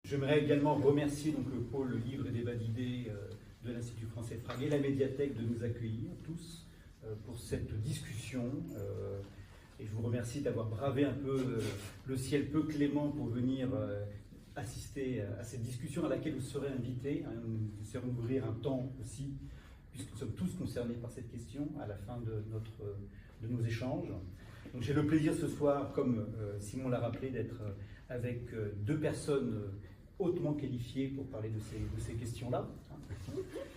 J'aimerais également remercier donc, le pôle Livre et débat d'idées de l'Institut français Frag et la médiathèque de nous accueillir tous pour cette discussion. Et je vous remercie d'avoir bravé un peu le ciel peu clément pour venir assister à cette discussion à laquelle vous serez invités. Nous essaierons d'ouvrir un temps aussi, puisque nous sommes tous concernés par cette question à la fin de nos échanges. Donc j'ai le plaisir ce soir, comme Simon l'a rappelé, d'être avec deux personnes hautement qualifiées pour parler de ces questions-là,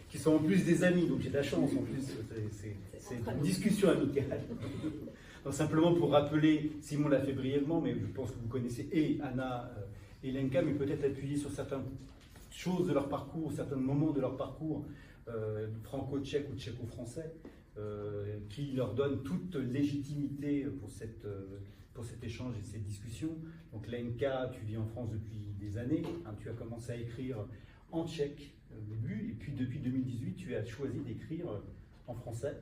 qui sont en plus des amis, donc j'ai de la chance en plus, c'est une discussion amicale. Donc simplement pour rappeler, Simon l'a fait brièvement, mais je pense que vous connaissez et Anna et Lenka, mais peut-être appuyer sur certaines choses de leur parcours, certains moments de leur parcours franco-tchèque ou tchéco-français, qui leur donnent toute légitimité pour cet échange et cette discussion. Donc Lenka, tu vis en France depuis des années, tu as commencé à écrire en tchèque au début, et puis depuis 2018, tu as choisi d'écrire en français.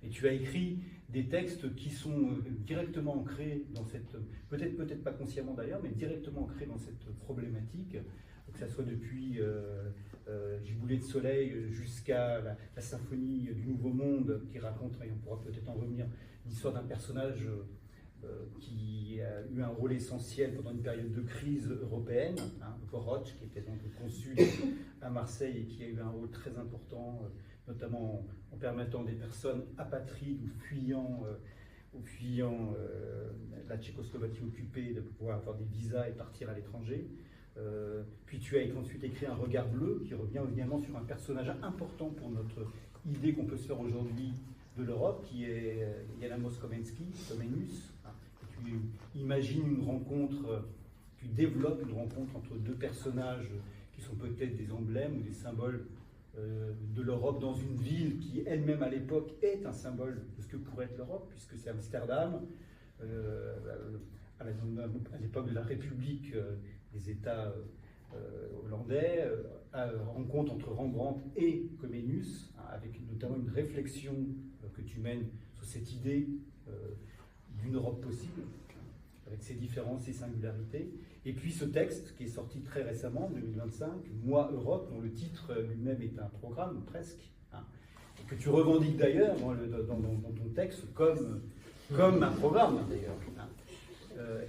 Et tu as écrit des textes qui sont directement ancrés dans cette, peut-être pas consciemment d'ailleurs, mais directement ancrés dans cette problématique, que ce soit depuis Giboulet de Soleil jusqu'à la symphonie du Nouveau Monde, qui raconte, et on pourra peut-être en revenir, l'histoire d'un personnage qui a eu un rôle essentiel pendant une période de crise européenne, Voroc, qui était donc le consul à Marseille et qui a eu un rôle très important, notamment en permettant des personnes apatrides ou fuyant la Tchécoslovaquie occupée de pouvoir avoir des visas et partir à l'étranger. Puis tu as ensuite écrit Un regard bleu, qui revient évidemment sur un personnage important pour notre idée qu'on peut se faire aujourd'hui de l'Europe, qui est János Komēnus. Tu imagines une rencontre, tu développes une rencontre entre deux personnages qui sont peut-être des emblèmes ou des symboles de l'Europe dans une ville qui elle-même à l'époque est un symbole de ce que pourrait être l'Europe, puisque c'est Amsterdam, à l'époque de la République des États hollandais, rencontre entre Rembrandt et Comenius, avec notamment une réflexion que tu mènes sur cette idée d'une Europe possible, avec ses différences, ses singularités. Et puis ce texte qui est sorti très récemment, en 2025, Moi Europe, dont le titre lui-même est un programme presque, et que tu revendiques d'ailleurs dans ton texte comme un programme d'ailleurs.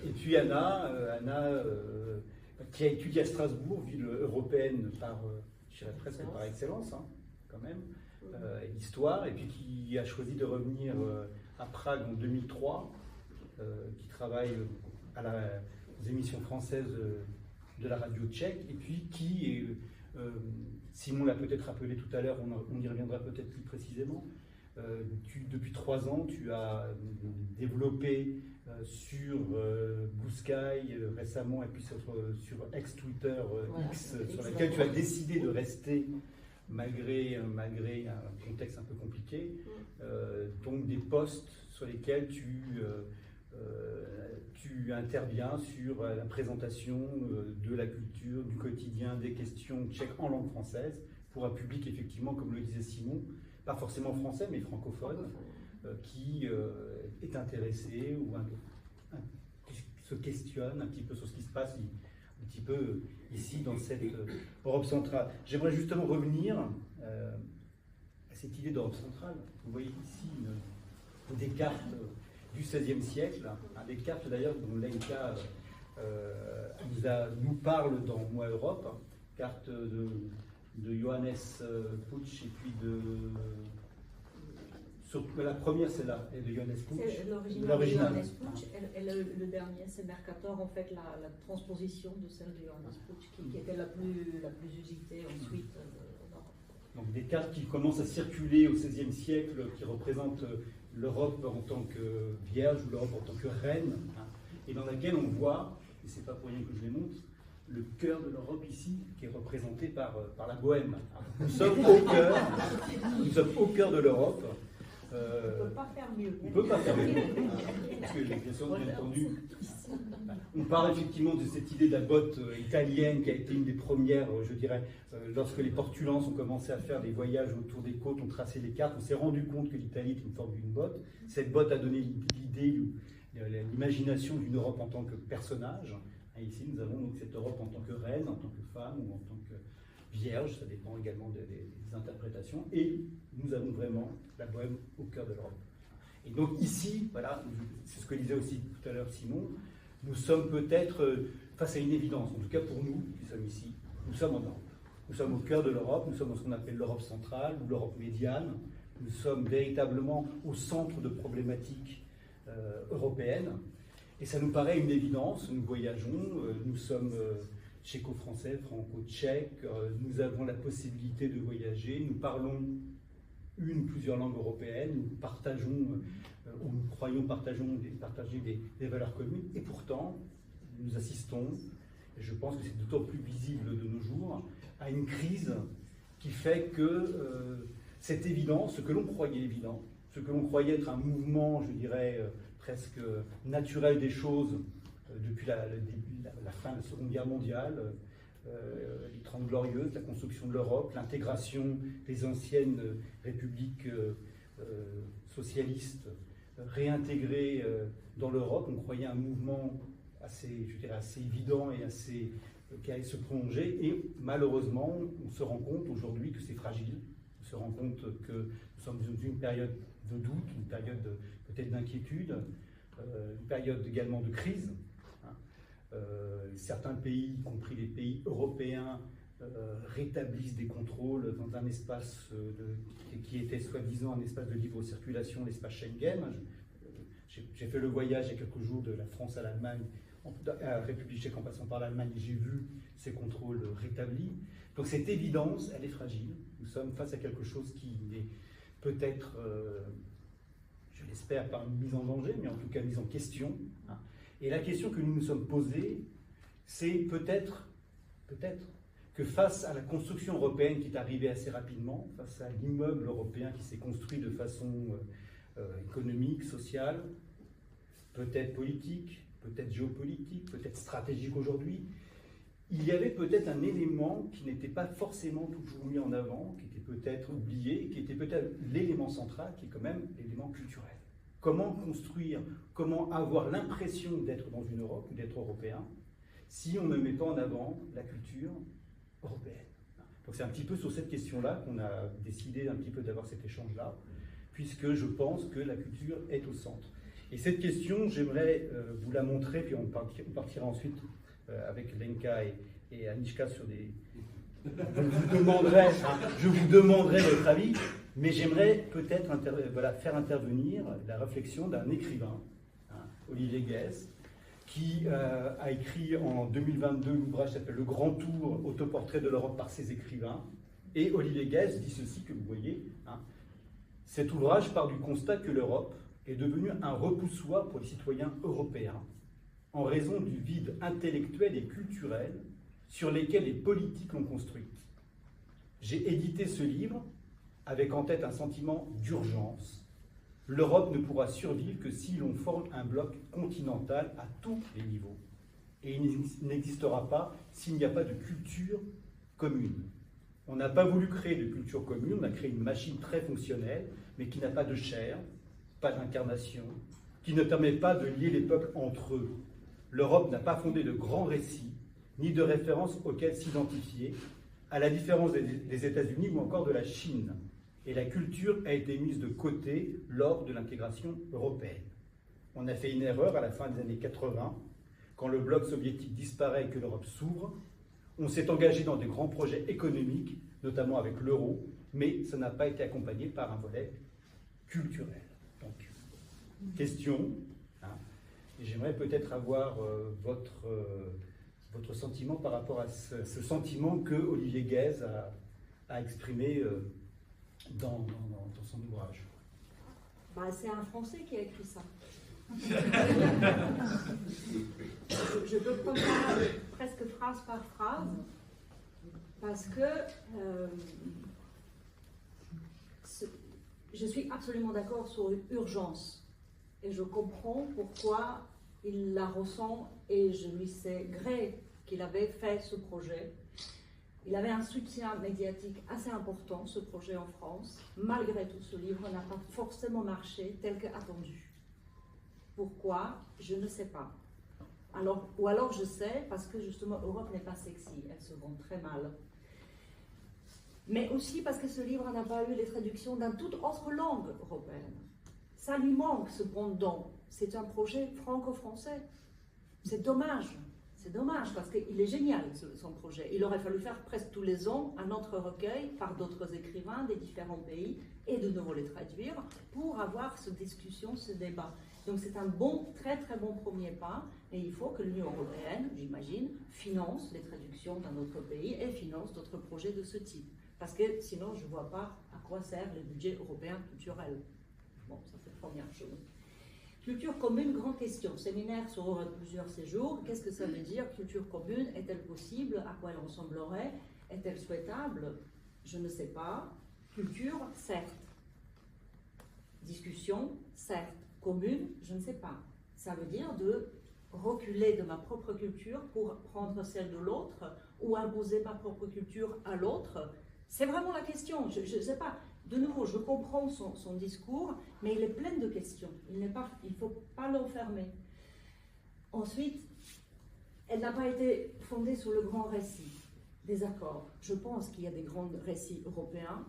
Et puis Anna, qui a étudié à Strasbourg, ville européenne je dirais presque par excellence, quand même, l'histoire, et puis qui a choisi de revenir à Prague en 2003, qui travaille aux émissions françaises de la radio tchèque, et puis qui, Simon l'a peut-être rappelé tout à l'heure, on y reviendra peut-être plus précisément, depuis 3 ans, tu as développé sur Blue Sky récemment, et puis sur ex-Twitter X, sur laquelle tu as décidé de rester malgré un contexte un peu compliqué, donc des posts sur lesquels tu interviens sur la présentation de la culture, du quotidien, des questions tchèques en langue française, pour un public effectivement, comme le disait Simon, pas forcément français, mais francophone, qui est intéressé ou qui se questionne un petit peu sur ce qui se passe un petit peu ici dans cette Europe centrale. J'aimerais justement revenir à cette idée d'Europe centrale. Vous voyez ici des cartes du XVIe siècle, des cartes d'ailleurs dont Lenka nous parle dans Moi Europe, carte de Johannes Puig, et puis la première c'est là, et de Johannes Puig. C'est l'original de Johannes Puig, et le dernier c'est Mercator, en fait la transposition de celle de Johannes Puig, qui était la plus usitée ensuite en Europe. Donc des cartes qui commencent à circuler au XVIe siècle, qui représentent l'Europe en tant que vierge ou l'Europe en tant que reine, et dans laquelle on voit, et c'est pas pour rien que je les montre, le cœur de l'Europe ici, qui est représenté par la Bohème. Nous sommes au cœur de l'Europe. On ne peut pas faire mieux. On ne peut pas faire mieux. Parce que, bien entendu, on parle effectivement de cette idée de la botte italienne qui a été une des premières, je dirais, lorsque les Portugans ont commencé à faire des voyages autour des côtes, ont tracé les cartes, on s'est rendu compte que l'Italie était une forme d'une botte. Cette botte a donné l'idée, l'imagination d'une Europe en tant que personnage, Et ici, nous avons donc cette Europe en tant que reine, en tant que femme ou en tant que vierge, ça dépend également des interprétations, et nous avons vraiment la Bohème au cœur de l'Europe. Et donc ici, voilà, c'est ce que disait aussi tout à l'heure Simon, nous sommes peut-être face à une évidence, en tout cas pour nous qui sommes ici, nous sommes en Europe. Nous sommes au cœur de l'Europe, nous sommes dans ce qu'on appelle l'Europe centrale ou l'Europe médiane, nous sommes véritablement au centre de problématiques européennes, et ça nous paraît une évidence, nous voyageons, nous sommes tchéco-français, franco-tchèques, nous avons la possibilité de voyager, nous parlons une ou plusieurs langues européennes, nous partageons, ou nous croyons partager des valeurs communes, et pourtant, nous assistons, et je pense que c'est d'autant plus visible de nos jours, à une crise qui fait que cette évidence, ce que l'on croyait évident, ce que l'on croyait être un mouvement, je dirais, presque naturel des choses depuis la fin de la Seconde Guerre mondiale, les 30 Glorieuses, la construction de l'Europe, l'intégration des anciennes républiques socialistes réintégrées dans l'Europe. On croyait un mouvement assez, je dirais, assez évident et assez, qui allait se prolonger. Et malheureusement, on se rend compte aujourd'hui que c'est fragile. On se rend compte que nous sommes dans une période de doute, une période peut-être d'inquiétude, une période également de crise. Certains pays, y compris les pays européens, rétablissent des contrôles dans un espace qui était soi-disant un espace de libre circulation, l'espace Schengen. J'ai fait le voyage il y a quelques jours de la France à l'Allemagne, à la République tchèque en passant par l'Allemagne, et j'ai vu ces contrôles rétablis. Donc cette évidence, elle est fragile. Nous sommes face à quelque chose qui est peut-être, je l'espère, pas mise en danger, mais en tout cas mise en question. Et la question que nous nous sommes posée, c'est peut-être que face à la construction européenne qui est arrivée assez rapidement, face à l'immeuble européen qui s'est construit de façon économique, sociale, peut-être politique, peut-être géopolitique, peut-être stratégique aujourd'hui, il y avait peut-être un élément qui n'était pas forcément toujours mis en avant, qui était peut-être oublié, qui était peut-être l'élément central, qui est quand même l'élément culturel. Comment construire, comment avoir l'impression d'être dans une Europe ou d'être européen si on ne met pas en avant la culture européenne. Donc c'est un petit peu sur cette question-là qu'on a décidé un petit peu d'avoir cet échange-là, puisque je pense que la culture est au centre. Et cette question, j'aimerais vous la montrer, puis on partira ensuite avec Lenka et Anichka sur des... Je vous demanderai votre avis, mais j'aimerais peut-être faire intervenir la réflexion d'un écrivain, Olivier Guèze, qui a écrit en 2022 l'ouvrage qui s'appelle Le Grand Tour, autoportrait de l'Europe par ses écrivains. Et Olivier Guèze dit ceci que vous voyez. Cet ouvrage part du constat que l'Europe est devenue un repoussoir pour les citoyens européens en raison du vide intellectuel et culturel sur lesquels les politiques l'ont construit. J'ai édité ce livre avec en tête un sentiment d'urgence. L'Europe ne pourra survivre que si l'on forme un bloc continental à tous les niveaux. Et il n'existera pas s'il n'y a pas de culture commune. On n'a pas voulu créer de culture commune, on a créé une machine très fonctionnelle, mais qui n'a pas de chair, pas d'incarnation, qui ne permet pas de lier les peuples entre eux. L'Europe n'a pas fondé de grands récits, ni de références auxquelles s'identifier, à la différence des États-Unis ou encore de la Chine. Et la culture a été mise de côté lors de l'intégration européenne. On a fait une erreur à la fin des années 80, quand le bloc soviétique disparaît et que l'Europe s'ouvre. On s'est engagé dans des grands projets économiques, notamment avec l'euro, mais ça n'a pas été accompagné par un volet culturel. Donc, question, et j'aimerais peut-être avoir votre sentiment par rapport à ce sentiment que Olivier Guèze a exprimé dans son ouvrage. C'est un Français qui a écrit ça. Je peux prendre ça presque phrase par phrase, parce que je suis absolument d'accord sur l'urgence, et je comprends pourquoi il la ressent, et je lui sais gré qu'il avait fait ce projet. Il avait un soutien médiatique assez important, ce projet en France. Malgré tout, ce livre n'a pas forcément marché tel qu'attendu. Pourquoi? Je ne sais pas. Ou alors je sais, parce que justement, Europe n'est pas sexy, elle se vend très mal. Mais aussi parce que ce livre n'a pas eu les traductions dans toute autre langue européenne. Ça lui manque, cependant. C'est un projet franco-français. C'est dommage. C'est dommage, parce qu'il est génial, son projet. Il aurait fallu faire presque tous les ans un autre recueil par d'autres écrivains des différents pays et de nouveau les traduire pour avoir cette discussion, ce débat. Donc c'est un bon, très très bon premier pas, et il faut que l'Union européenne, j'imagine, finance les traductions dans d'autres pays et finance d'autres projets de ce type. Parce que sinon, je ne vois pas à quoi servent les budgets européens culturels. Bon, ça c'est la première chose. Culture commune, grande question. Séminaire sur plusieurs séjours. Qu'est-ce que ça veut dire? Culture commune, est-elle possible? À quoi elle ressemblerait? Est-elle souhaitable? Je ne sais pas. Culture, certes. Discussion, certes. Commune, je ne sais pas. Ça veut dire de reculer de ma propre culture pour prendre celle de l'autre ou imposer ma propre culture à l'autre. C'est vraiment la question. Je ne sais pas. De nouveau, je comprends son discours, mais il est plein de questions. Il ne faut pas l'enfermer. Ensuite, elle n'a pas été fondée sur le grand récit des accords. Je pense qu'il y a des grands récits européens.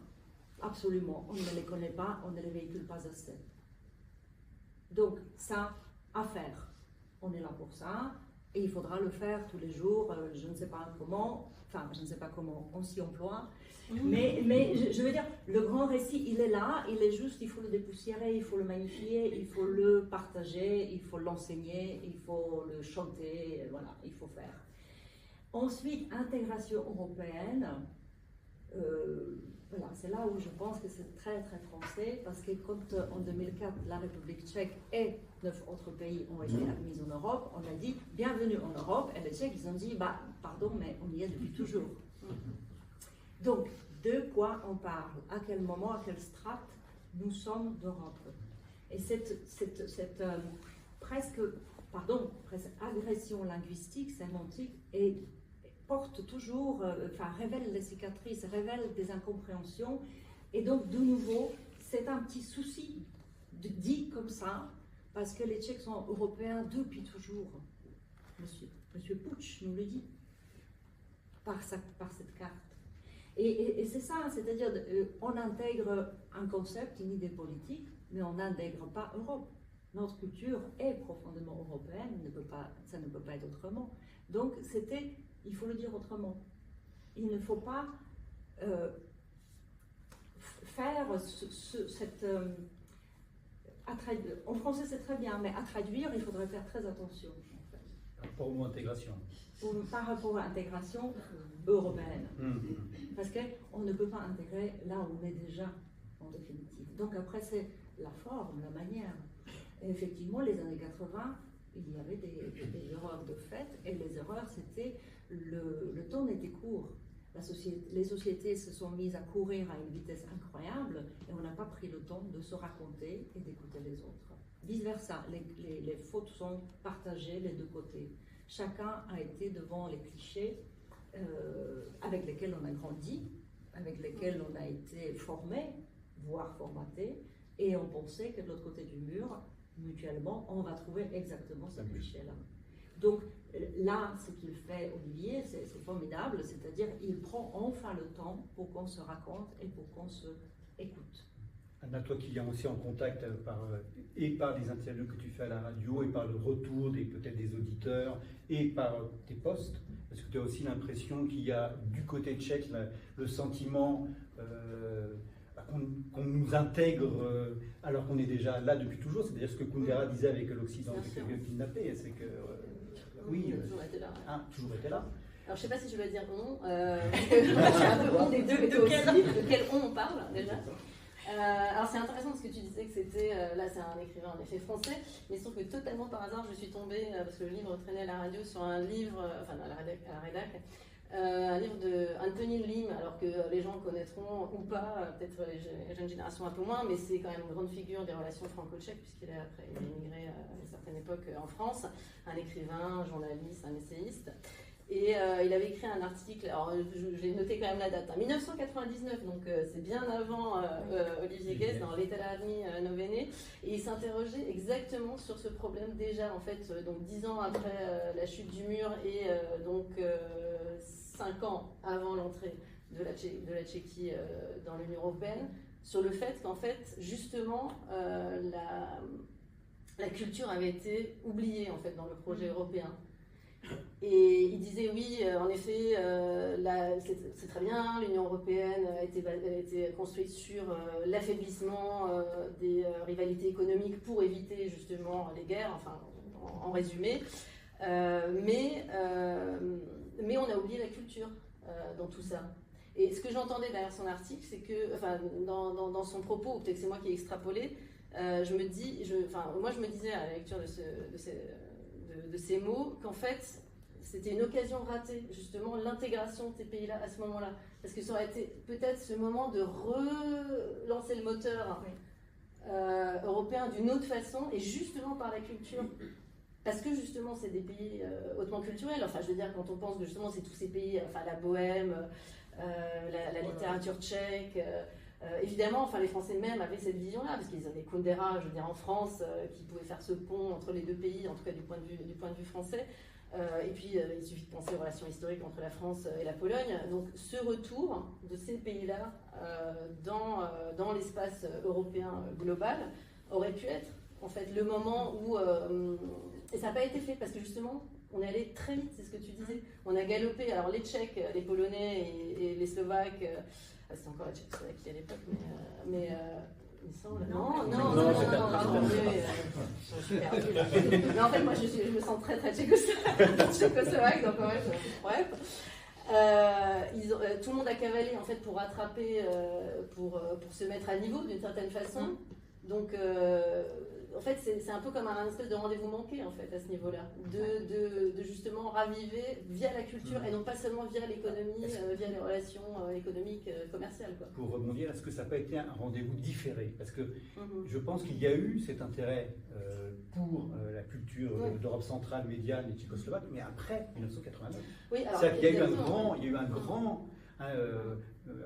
Absolument. On ne les connaît pas, on ne les véhicule pas assez. Donc, ça, à faire. On est là pour ça. Et il faudra le faire tous les jours. Je ne sais pas comment. Enfin, je ne sais pas comment on s'y emploie. Mais je veux dire, le grand récit, il est là, il est juste, il faut le dépoussiérer, il faut le magnifier, il faut le partager, il faut l'enseigner, il faut le chanter, voilà, il faut faire. Ensuite, intégration européenne, voilà, c'est là où je pense que c'est très très français, parce que quand en 2004, la République tchèque et 9 autres pays ont été admis en Europe, on a dit bienvenue en Europe, et les Tchèques, ils ont dit, bah, pardon, mais on y est depuis toujours. Donc, de quoi on parle? À quel moment, à quelle strate nous sommes d'Europe? Et cette presque agression linguistique, sémantique, porte toujours, révèle les cicatrices, révèle des incompréhensions. Et donc, de nouveau, c'est un petit souci dit comme ça, parce que les Tchèques sont européens depuis toujours. Monsieur Puč nous le dit, par cette carte. Et c'est ça, c'est-à-dire on intègre un concept, une idée politique, mais on n'intègre pas Europe. Notre culture est profondément européenne, ça ne peut pas être autrement. Donc il faut le dire autrement. Il ne faut pas faire en français c'est très bien, mais à traduire, il faudrait faire très attention. En fait. Par rapport au mot intégration. Par rapport à l'intégration européenne. Parce qu'on ne peut pas intégrer là où on est déjà, en définitive. Donc après, c'est la forme, la manière. Et effectivement, les années 80, il y avait des erreurs de fait, et les erreurs, c'était le temps était court. Les sociétés se sont mises à courir à une vitesse incroyable, et on n'a pas pris le temps de se raconter et d'écouter les autres. Vice-versa, les fautes sont partagées les deux côtés. Chacun a été devant les clichés avec lesquels on a grandi, avec lesquels on a été formé, voire formaté, et on pensait que de l'autre côté du mur, mutuellement, on va trouver exactement ce cliché-là. Donc là, ce qu'il fait, Olivier, c'est formidable, c'est-à-dire il prend enfin le temps pour qu'on se raconte et pour qu'on se écoute. Anna, toi qui viens aussi en contact par les interviews que tu fais à la radio, et par le retour peut-être des auditeurs, et par tes posts, est-ce que tu as aussi l'impression qu'il y a du côté tchèque le sentiment qu'on nous intègre alors qu'on est déjà là depuis toujours? C'est-à-dire ce que Kundera disait avec l'Occident, c'est que kidnappé, c'est que... oui, toujours été là. Ah, toujours été là. Alors je ne sais pas si je vais dire on, je suis un peu on des deux, mais toi aussi. De quel on parle déjà? Alors c'est intéressant parce que tu disais que c'était, là c'est un écrivain en effet français, mais il se trouve que totalement par hasard je suis tombée, parce que le livre traînait à la radio, sur un livre, enfin à la rédac, un livre de Anthony Lim, alors que les gens connaîtront ou pas, peut-être les jeunes générations un peu moins, mais c'est quand même une grande figure des relations franco-tchèques, puisqu'il a immigré à une certaine époque en France, un écrivain, un journaliste, un essayiste. Et il avait écrit un article, alors j'ai noté quand même la date, 1999, donc c'est bien avant Olivier Guest dans L'État d'Armi Novene, et il s'interrogeait exactement sur ce problème déjà, en fait, donc 10 ans après la chute du mur et donc 5 ans avant l'entrée de la Tchéquie dans l'Union européenne, sur le fait qu'en fait, justement, la culture avait été oubliée en fait dans le projet européen. Et il disait oui, en effet, c'est très bien, l'Union européenne a été construite sur l'affaiblissement des rivalités économiques pour éviter justement les guerres, enfin en résumé, mais on a oublié la culture dans tout ça. Et ce que j'entendais derrière son article, c'est que, enfin, dans son propos, ou peut-être que c'est moi qui ai extrapolé, moi je me disais à la lecture de ces mots qu'en fait c'était une occasion ratée, justement, l'intégration de ces pays-là à ce moment-là, parce que ça aurait été peut-être ce moment de relancer le moteur européen d'une autre façon, et justement par la culture, parce que justement c'est des pays hautement culturels. Enfin, je veux dire, quand on pense que justement c'est tous ces pays, enfin la Bohème, la littérature tchèque. Évidemment, enfin, les Français même avaient cette vision-là, parce qu'ils avaient Kundera, je veux dire, en France, qui pouvait faire ce pont entre les deux pays, en tout cas du point de vue français. Et puis, il suffit de penser aux relations historiques entre la France et la Pologne. Donc, ce retour de ces pays-là dans l'espace européen global aurait pu être, en fait, le moment où... et ça n'a pas été fait, parce que justement, on est allé très vite, c'est ce que tu disais. On a galopé, alors les Tchèques, les Polonais et les Slovaques... c'était encore la Tchécoslovaquie à l'époque, mais il me semble. Non, pardon, je suis perdue là. Mais en fait, moi, je me sens très tchécoslovaque, donc bref. Tout le monde a cavalé en fait pour rattraper, pour se mettre à niveau d'une certaine façon. Donc, en fait, c'est un peu comme un espèce de rendez-vous manqué en fait à ce niveau-là, de justement raviver via la culture et non pas seulement via l'économie, via les relations économiques, commerciales, quoi. Pour rebondir, est-ce que ça n'a pas été un rendez-vous différé? Parce que je pense qu'il y a eu cet intérêt pour la culture d'Europe centrale, médiane et tchécoslovaque, mais après 1989. Oui, alors, c'est-à-dire qu'il y a eu un grand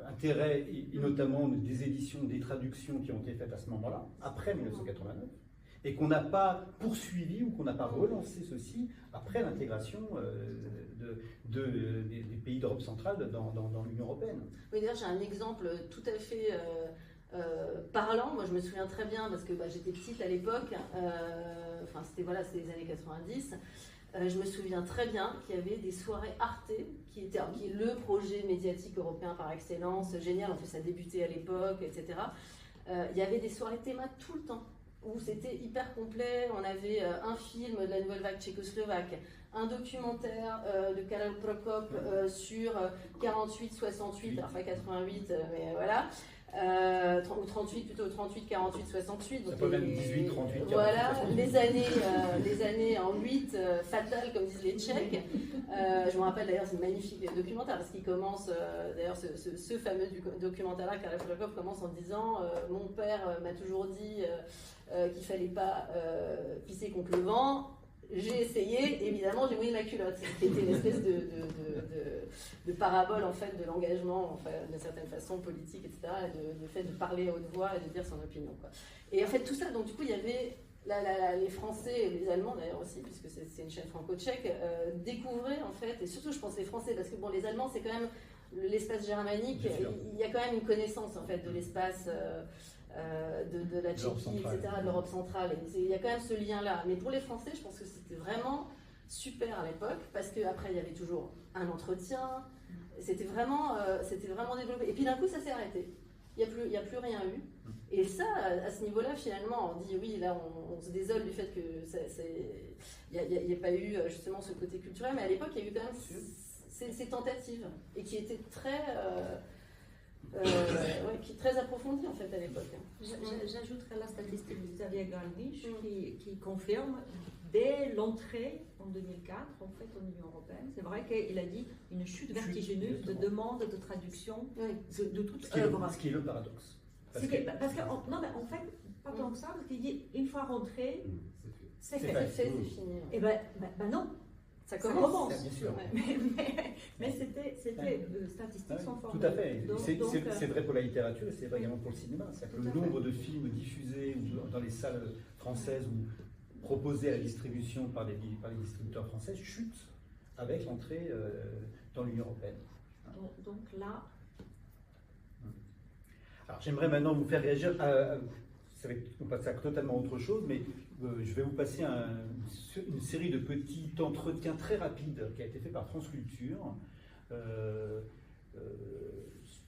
intérêt, et notamment des éditions, des traductions qui ont été faites à ce moment-là, après 1989. Et qu'on n'a pas poursuivi ou qu'on n'a pas relancé ceci après l'intégration des pays d'Europe centrale dans l'Union européenne. Oui, d'ailleurs, j'ai un exemple tout à fait parlant. Moi, je me souviens très bien, parce que j'étais petite à l'époque, c'était les années 90. Je me souviens très bien qu'il y avait des soirées Arte, qui est le projet médiatique européen par excellence, génial, en fait ça débutait à l'époque, etc. Il y avait des soirées théma tout le temps, où c'était hyper complet. On avait un film de la nouvelle vague tchécoslovaque, un documentaire de Karel Prokop sur 48-68, alors pas 88, mais voilà, ou 38, plutôt 38, 48, 68. Ça peut même 18, 38, 48. Voilà, les années en 8, fatales, comme disent les Tchèques. Je me rappelle d'ailleurs, c'est un magnifique documentaire, parce qu'il commence, d'ailleurs, ce fameux documentaire-là, Karel Prokop commence en disant mon père m'a toujours dit qu'il fallait pas pisser contre le vent. J'ai essayé, évidemment, j'ai mouillé ma culotte. C'était une espèce de parabole, en fait, de l'engagement, enfin, d'une certaine façon, politique, etc., et de fait de parler à haute voix et de dire son opinion, quoi. Et en fait, tout ça, donc du coup, il y avait les Français et les Allemands, d'ailleurs aussi, puisque c'est une chaîne franco-tchèque, découvraient, en fait, et surtout, je pense, les Français, parce que, bon, les Allemands, c'est quand même l'espace germanique, il y a quand même une connaissance, en fait, de l'espace... de la Tchéquie, etc., de l'Europe centrale. Il y a quand même ce lien-là. Mais pour les Français, je pense que c'était vraiment super à l'époque, parce qu'après, il y avait toujours un entretien. C'était vraiment développé. Et puis d'un coup, ça s'est arrêté. Il n'y a plus rien eu. Et ça, à ce niveau-là, finalement, on dit oui, là, on se désole du fait que il n'y a pas eu justement ce côté culturel, mais à l'époque, il y a eu quand même ces tentatives, et qui étaient très... qui est très approfondie en fait à l'époque. J'ajouterai la statistique de Xavier Galdiche qui confirme dès l'entrée en 2004 en fait en Union européenne, c'est vrai qu'il a dit une chute vertigineuse de demandes de traduction de toute œuvre. Ce qui est le paradoxe. Parce non, mais en fait, pas tant que ça, parce qu'il dit une fois rentré, c'est fait. C'est fini. Et ben non. Ça Ça commence. commence. Bien sûr. Ouais. Mais c'était statistiques sans forme. Tout à fait. Donc, C'est vrai pour la littérature et c'est vrai également pour le cinéma. C'est-à-dire que Tout le à fait. nombre de films diffusés dans les salles françaises ou proposés à la distribution par les distributeurs français chute avec l'entrée dans l'Union européenne. donc là, Alors j'aimerais maintenant vous faire réagir on passe à totalement autre chose, mais je vais vous passer une série de petits entretiens très rapides qui a été fait par France Culture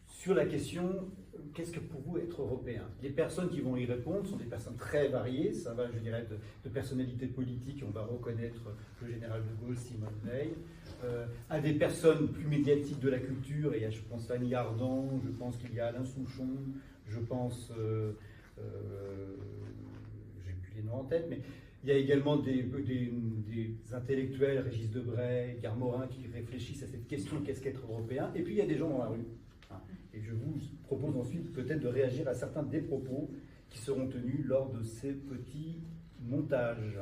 sur la question qu'est-ce que pour vous être européen? Les personnes qui vont y répondre sont des personnes très variées, ça va, je dirais, de personnalités politiques, on va reconnaître le général de Gaulle, Simone Veil, à des personnes plus médiatiques de la culture, et je pense à Annie Ardant, je pense qu'il y a Alain Souchon, je pense, j'ai plus les noms en tête, mais il y a également des intellectuels, Régis Debray, Edgar Morin, qui réfléchissent à cette question qu'est-ce qu'être européen, et puis il y a des gens dans la rue. Et je vous propose ensuite peut-être de réagir à certains des propos qui seront tenus lors de ces petits montages.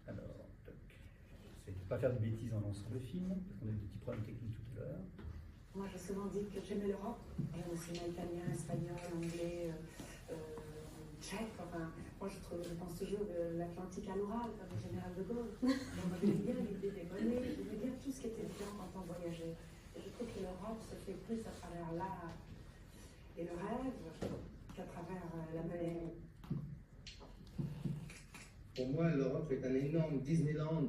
Alors, j'essaie de ne pas faire de bêtises en lançant le film, parce qu'on a eu des petits problèmes techniques tout à l'heure. Moi, j'ai souvent dit que j'aimais l'Europe. J'aime le cinéma italien, espagnol, anglais, tchèque. Enfin, moi, je pense toujours de l'Atlantique à l'Oural, comme le général de Gaulle. J'aimais bien l'idée des monnaies, j'aimais bien tout ce qui était différent quand on voyageait. Et je trouve que l'Europe se fait plus à travers l'art et le rêve qu'à travers la monnaie. Pour moi, l'Europe est un énorme Disneyland,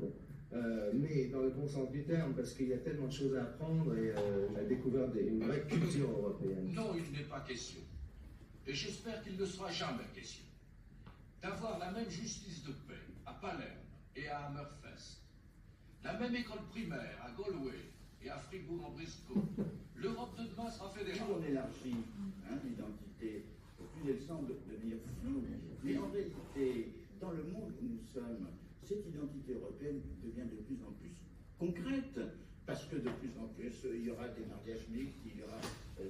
mais dans le bon sens du terme, parce qu'il y a tellement de choses à apprendre et à découvrir une vraie culture européenne. Non, il n'est pas question. Et j'espère qu'il ne sera jamais question d'avoir la même justice de paix à Palerme et à Hammerfest, la même école primaire à Galway et à Fribourg-en-Brisgau. L'Europe de demain sera Plus fédérale. on élargit l'identité, plus elle semble devenir floue. Mais en réalité, dans le monde où nous sommes, cette identité européenne devient de plus en plus concrète, parce que de plus en plus, il y aura des mariages mixtes, il y aura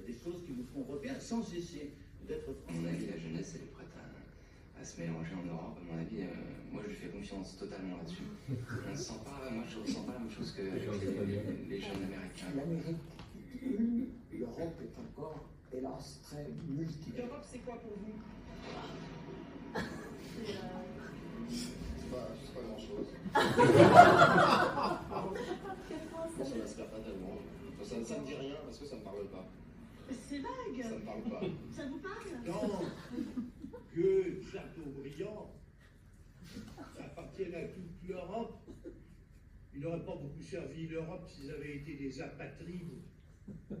des choses qui nous feront européens sans cesser d'être À mon avis, français. la jeunesse, elle est prête à se mélanger en Europe. À mon avis, moi, je lui fais confiance totalement là-dessus. On ne sent pas, moi, je ne ressens pas la même chose que les jeunes américains. L'Amérique est une, l'Europe est encore, hélas, très multiple. L'Europe, c'est quoi pour vous? C'est pas grand-chose. Ça m'inspire pas tellement. Ça ne me dit rien parce que ça ne me parle pas. C'est vague. Ça ne me parle pas. Ça vous parle? Non, que Chateaubriand appartiennent à toute l'Europe. Ils n'auraient pas beaucoup servi l'Europe s'ils avaient été des apatrides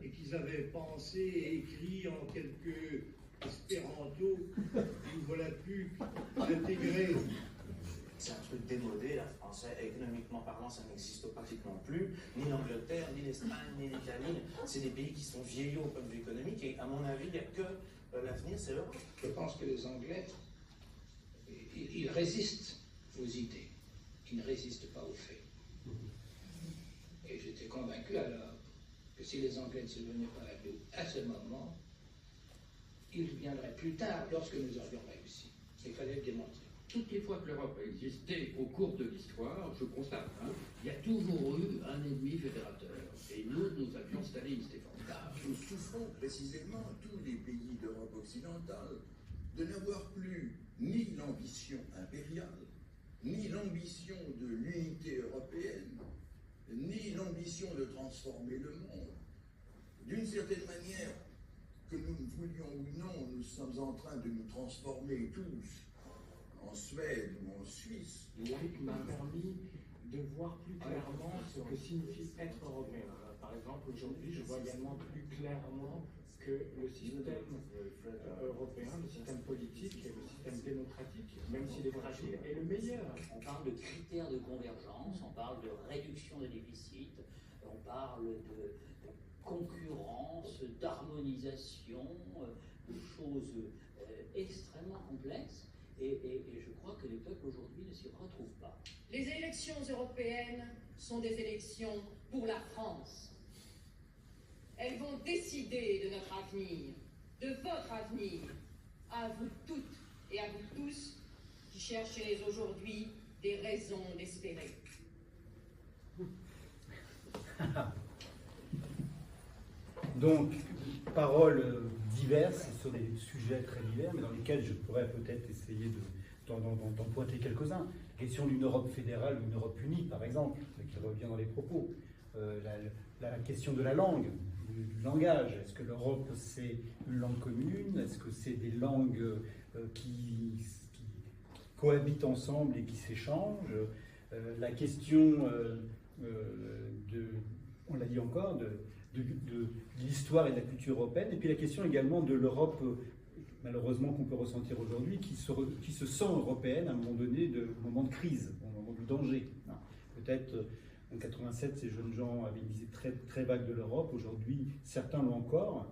et qu'ils avaient pensé et écrit en quelques espéranto. Nous voilà plus intégrés. C'est un truc démodé, la français, économiquement parlant, ça n'existe pratiquement plus. Ni l'Angleterre, ni l'Espagne, ni l'Italie. C'est des pays qui sont vieillots au point de vue économique et à mon avis, il n'y a que l'avenir, c'est l'Europe. Je pense que les Anglais, ils résistent aux idées, ils ne résistent pas aux faits. Et j'étais convaincu alors que si les Anglais ne se venaient pas à nous à ce moment, ils viendraient plus tard lorsque nous aurions réussi. Il fallait le démontrer. Toutes les fois que l'Europe a existé au cours de l'histoire, je constate, il y a toujours eu un ennemi fédérateur. Et nous avions Staline, c'était formidable. Nous souffrons précisément, tous les pays d'Europe occidentale, de n'avoir plus ni l'ambition impériale, ni l'ambition de l'unité européenne, ni l'ambition de transformer le monde. D'une certaine manière, que nous le voulions ou non, nous sommes en train de nous transformer tous, en Suède ou en Suisse. L'Amérique m'a permis de voir plus clairement ce que signifie être européen. Par exemple, aujourd'hui, je vois également plus clairement que le système européen, le système politique et le système démocratique, même s'il est fragile, est le meilleur. On parle de critères de convergence, on parle de réduction des déficits, on parle de concurrence, d'harmonisation, de choses extrêmement complexes. Et je crois que les peuples aujourd'hui ne s'y retrouvent pas. Les élections européennes sont des élections pour la France. Elles vont décider de notre avenir, de votre avenir, à vous toutes et à vous tous qui cherchez aujourd'hui des raisons d'espérer. Donc, paroles diverses sur des sujets très divers, mais dans lesquels je pourrais peut-être essayer d'en pointer quelques-uns. La question d'une Europe fédérale ou une Europe unie, par exemple, qui revient dans les propos. La question de la langue, du langage. Est-ce que l'Europe, c'est une langue commune? Est-ce que c'est des langues qui cohabitent ensemble et qui s'échangent? La question on l'a dit encore, de l'histoire et de la culture européenne, et puis la question également de l'Europe, malheureusement qu'on peut ressentir aujourd'hui, qui se sent européenne à un moment donné, au moment de crise, au moment du danger. Peut-être en 87, ces jeunes gens avaient une visite très, très vague de l'Europe. Aujourd'hui, certains l'ont encore,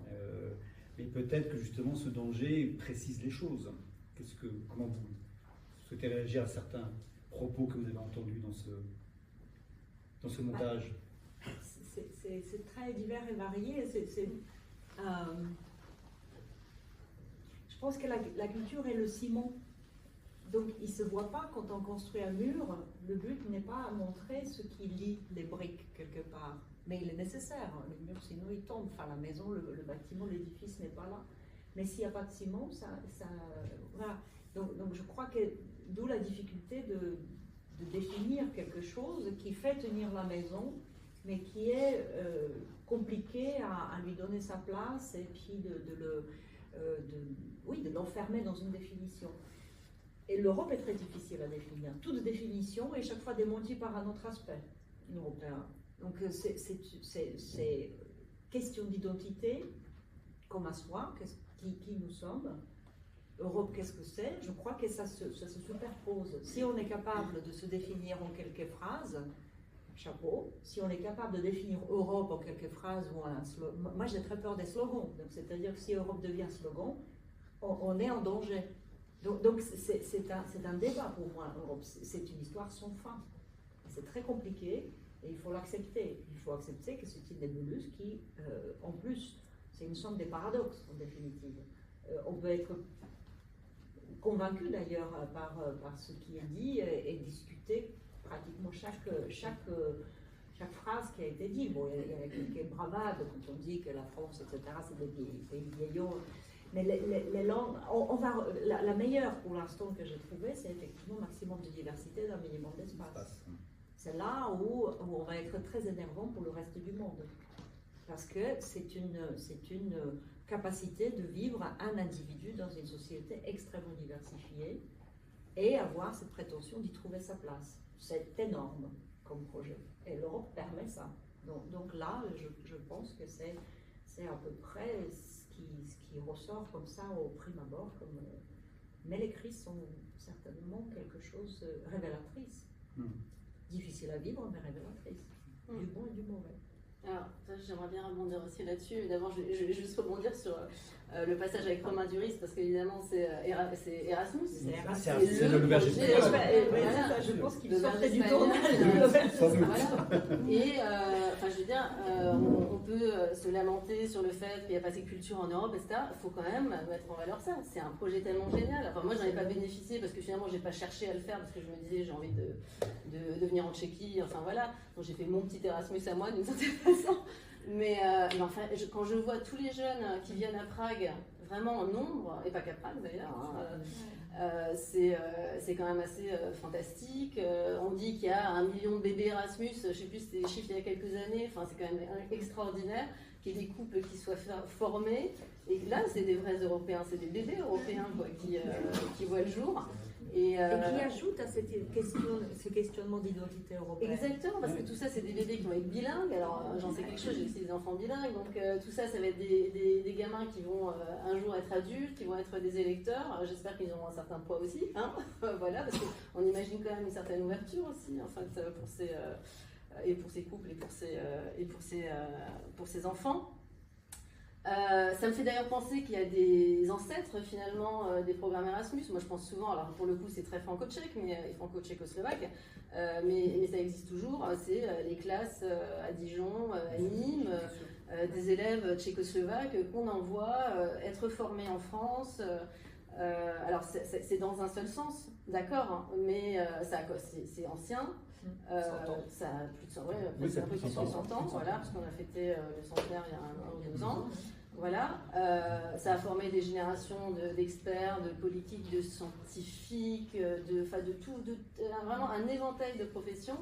mais peut-être que justement ce danger précise les choses. Comment vous souhaitez réagir à certains propos que vous avez entendus dans ce montage? C'est très divers et varié. Je pense que la culture est le ciment. Donc, il ne se voit pas quand on construit un mur. Le but n'est pas à montrer ce qui lie les briques quelque part. Mais il est nécessaire. Le mur, sinon, il tombe. Enfin, la maison, le bâtiment, l'édifice n'est pas là. Mais s'il n'y a pas de ciment, voilà. Donc, je crois que d'où la difficulté de définir quelque chose qui fait tenir la maison, mais qui est compliqué à lui donner sa place et puis de l'enfermer dans une définition. Et l'Europe est très difficile à définir. Toute définition est chaque fois démentie par un autre aspect européen. Donc c'est question d'identité, comme à soi, qui nous sommes. Europe, qu'est-ce que c'est? Je crois que ça se superpose. Si on est capable de se définir en quelques phrases, chapeau. Si on est capable de définir Europe en quelques phrases ou un slogan, moi j'ai très peur des slogans. C'est-à-dire que si Europe devient slogan, on est en danger. Donc c'est un débat pour moi. Europe, c'est une histoire sans fin. C'est très compliqué et il faut l'accepter. Il faut accepter que c'est une nébuleuse qui, en plus, c'est une somme des paradoxes en définitive. On peut être convaincu d'ailleurs par ce qui est dit et discuter pratiquement chaque phrase qui a été dite. Bon, il y a quelques bravades quand on dit que la France, etc., c'est des pays vieillots. Mais les langues, la meilleure pour l'instant que j'ai trouvée, c'est effectivement maximum de diversité d'un minimum d'espace. C'est là où on va être très énervant pour le reste du monde. Parce que c'est une capacité de vivre un individu dans une société extrêmement diversifiée et avoir cette prétention d'y trouver sa place. C'est énorme comme projet. Et l'Europe permet ça. Donc là, je pense que c'est à peu près ce qui ressort comme ça au prime abord. Mais les crises sont certainement quelque chose de révélatrice. Difficile à vivre, mais révélatrice. Du bon et du mauvais. Alors, j'aimerais bien rebondir aussi là-dessus. D'abord, je vais juste rebondir sur le passage avec Romain Duris, parce qu'évidemment, c'est Erasmus. C'est le berger espagnol. Je pense qu'il sortait du tournage. Et, je veux dire, on peut se lamenter sur le fait qu'il n'y a pas ces cultures en Europe, etc. Il faut quand même mettre en valeur ça. C'est un projet tellement génial. Enfin, moi, je n'en ai pas bénéficié parce que finalement, je n'ai pas cherché à le faire parce que je me disais, j'ai envie de venir en Tchéquie. Enfin, voilà. Donc, j'ai fait mon petit Erasmus à moi, d'une certaine façon. Mais enfin, quand je vois tous les jeunes qui viennent à Prague, vraiment en nombre, et pas qu'à Prague d'ailleurs, c'est quand même assez fantastique. On dit qu'il y a 1 million de bébés Erasmus, je ne sais plus, c'était des chiffres il y a quelques années, enfin, c'est quand même extraordinaire qu'il y ait des couples qui soient formés. Et là, c'est des vrais Européens, c'est des bébés européens quoi, qui voient le jour. Et qui ajoute à ce questionnement d'identité européenne. Exactement, parce que tout ça, c'est des bébés qui vont être bilingues. Alors, j'en sais quelque chose, j'ai aussi des enfants bilingues. Donc, tout ça, ça va être des gamins qui vont un jour être adultes, qui vont être des électeurs. J'espère qu'ils auront un certain poids aussi. Hein voilà, parce qu'on imagine quand même une certaine ouverture aussi, en fait, pour ces couples et pour ces enfants. Ça me fait d'ailleurs penser qu'il y a des ancêtres finalement des programmes Erasmus. Moi je pense souvent, alors pour le coup c'est très franco-tchèque et franco-tchécoslovaque, mais ça existe toujours. C'est les classes à Dijon, à Nîmes, des élèves tchécoslovaques qu'on envoie être formés en France. Alors c'est dans un seul sens, d'accord, hein, mais c'est ancien. Ça a plus de 100 ans, oui, ça a un peu plus de 100 ans, voilà, parce qu'on a fêté le centenaire il y a 1 ou 2 ans. Voilà, ça a formé des générations d'experts, de politiques, de scientifiques, de tout, vraiment un éventail de professions.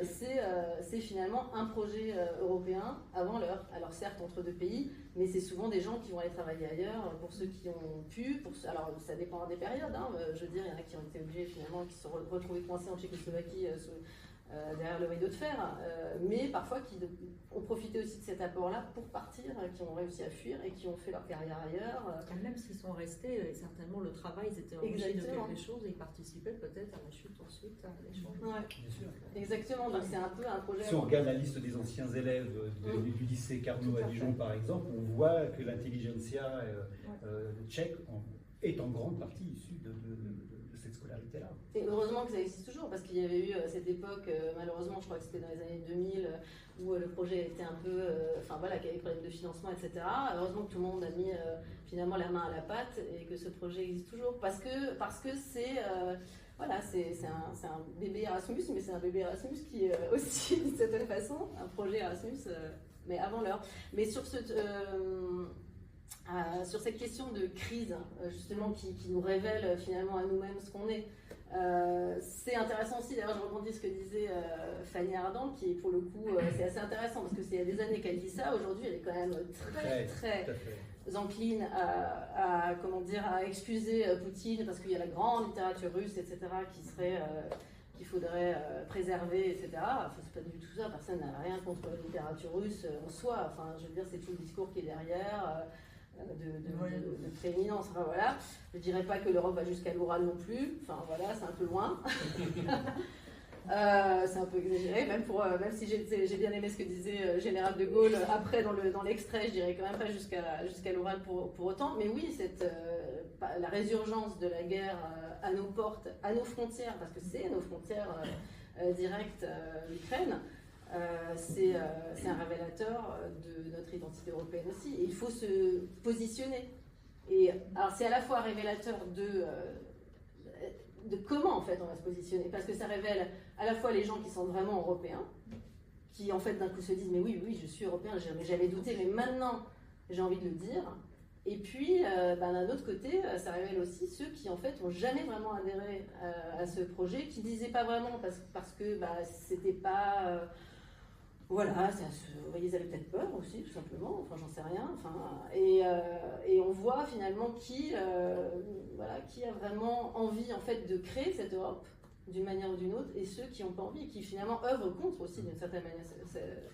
C'est finalement un projet européen avant l'heure. Alors certes entre 2 pays, mais c'est souvent des gens qui vont aller travailler ailleurs, pour ceux qui ont pu. Alors ça dépend des périodes, hein. Je veux dire, il y en a qui ont été obligés finalement, qui se sont retrouvés coincés en Tchécoslovaquie derrière le rideau de fer, mais parfois qui ont profité aussi de cet apport-là pour partir, qui ont réussi à fuir et qui ont fait leur carrière ailleurs. Même s'ils sont restés, certainement le travail, ils étaient enrichis de quelque chose et ils participaient peut-être à la chute ensuite, à l'échange. Ouais. Bien sûr. Exactement, donc c'est un peu un projet. Si on regarde la liste des anciens élèves du lycée Carnot à Dijon par exemple, on voit que l'intelligentsia tchèque est en grande partie issue de cette scolarité-là. Et heureusement que ça existe toujours, parce qu'il y avait eu cette époque, malheureusement, je crois que c'était dans les années 2000, où le projet était un peu, qu'il y avait des problèmes de financement, etc. Heureusement que tout le monde a mis finalement la main à la pâte et que ce projet existe toujours, parce que c'est c'est un bébé Erasmus, mais c'est un bébé Erasmus qui est aussi, d'une certaine façon, un projet Erasmus, mais avant l'heure. Mais sur cette question de crise, justement, qui nous révèle finalement à nous-mêmes ce qu'on est. C'est intéressant aussi, d'ailleurs je rebondis ce que disait Fanny Ardant, qui pour le coup, c'est assez intéressant, parce que c'est il y a des années qu'elle dit ça, aujourd'hui elle est quand même très encline à excuser Poutine, parce qu'il y a la grande littérature russe, etc., qu'il faudrait préserver, etc. Enfin, c'est pas du tout ça, personne n'a rien contre la littérature russe en soi, enfin, je veux dire, c'est tout le discours qui est derrière, de prééminence, enfin voilà. Je dirais pas que l'Europe va jusqu'à l'Oural non plus, enfin voilà, c'est un peu loin. C'est un peu exagéré, même si j'ai bien aimé ce que disait Général de Gaulle après dans l'extrait, je dirais quand même pas jusqu'à l'Oural pour autant, mais oui, la résurgence de la guerre à nos portes, à nos frontières, parce que c'est à nos frontières directes l'Ukraine, c'est un révélateur de notre identité européenne aussi, et il faut se positionner. Et alors c'est à la fois révélateur de comment en fait on va se positionner, parce que ça révèle à la fois les gens qui sont vraiment européens, qui en fait d'un coup se disent mais oui je suis européen, j'avais douté mais maintenant j'ai envie de le dire. Et puis d'un autre côté ça révèle aussi ceux qui en fait ont jamais vraiment adhéré à ce projet, qui disaient pas vraiment parce que c'était pas voilà, ils avaient peut-être peur aussi, tout simplement, enfin j'en sais rien, et on voit finalement qui a vraiment envie en fait de créer cette Europe d'une manière ou d'une autre, et ceux qui n'ont pas envie, et qui finalement œuvrent contre aussi d'une certaine manière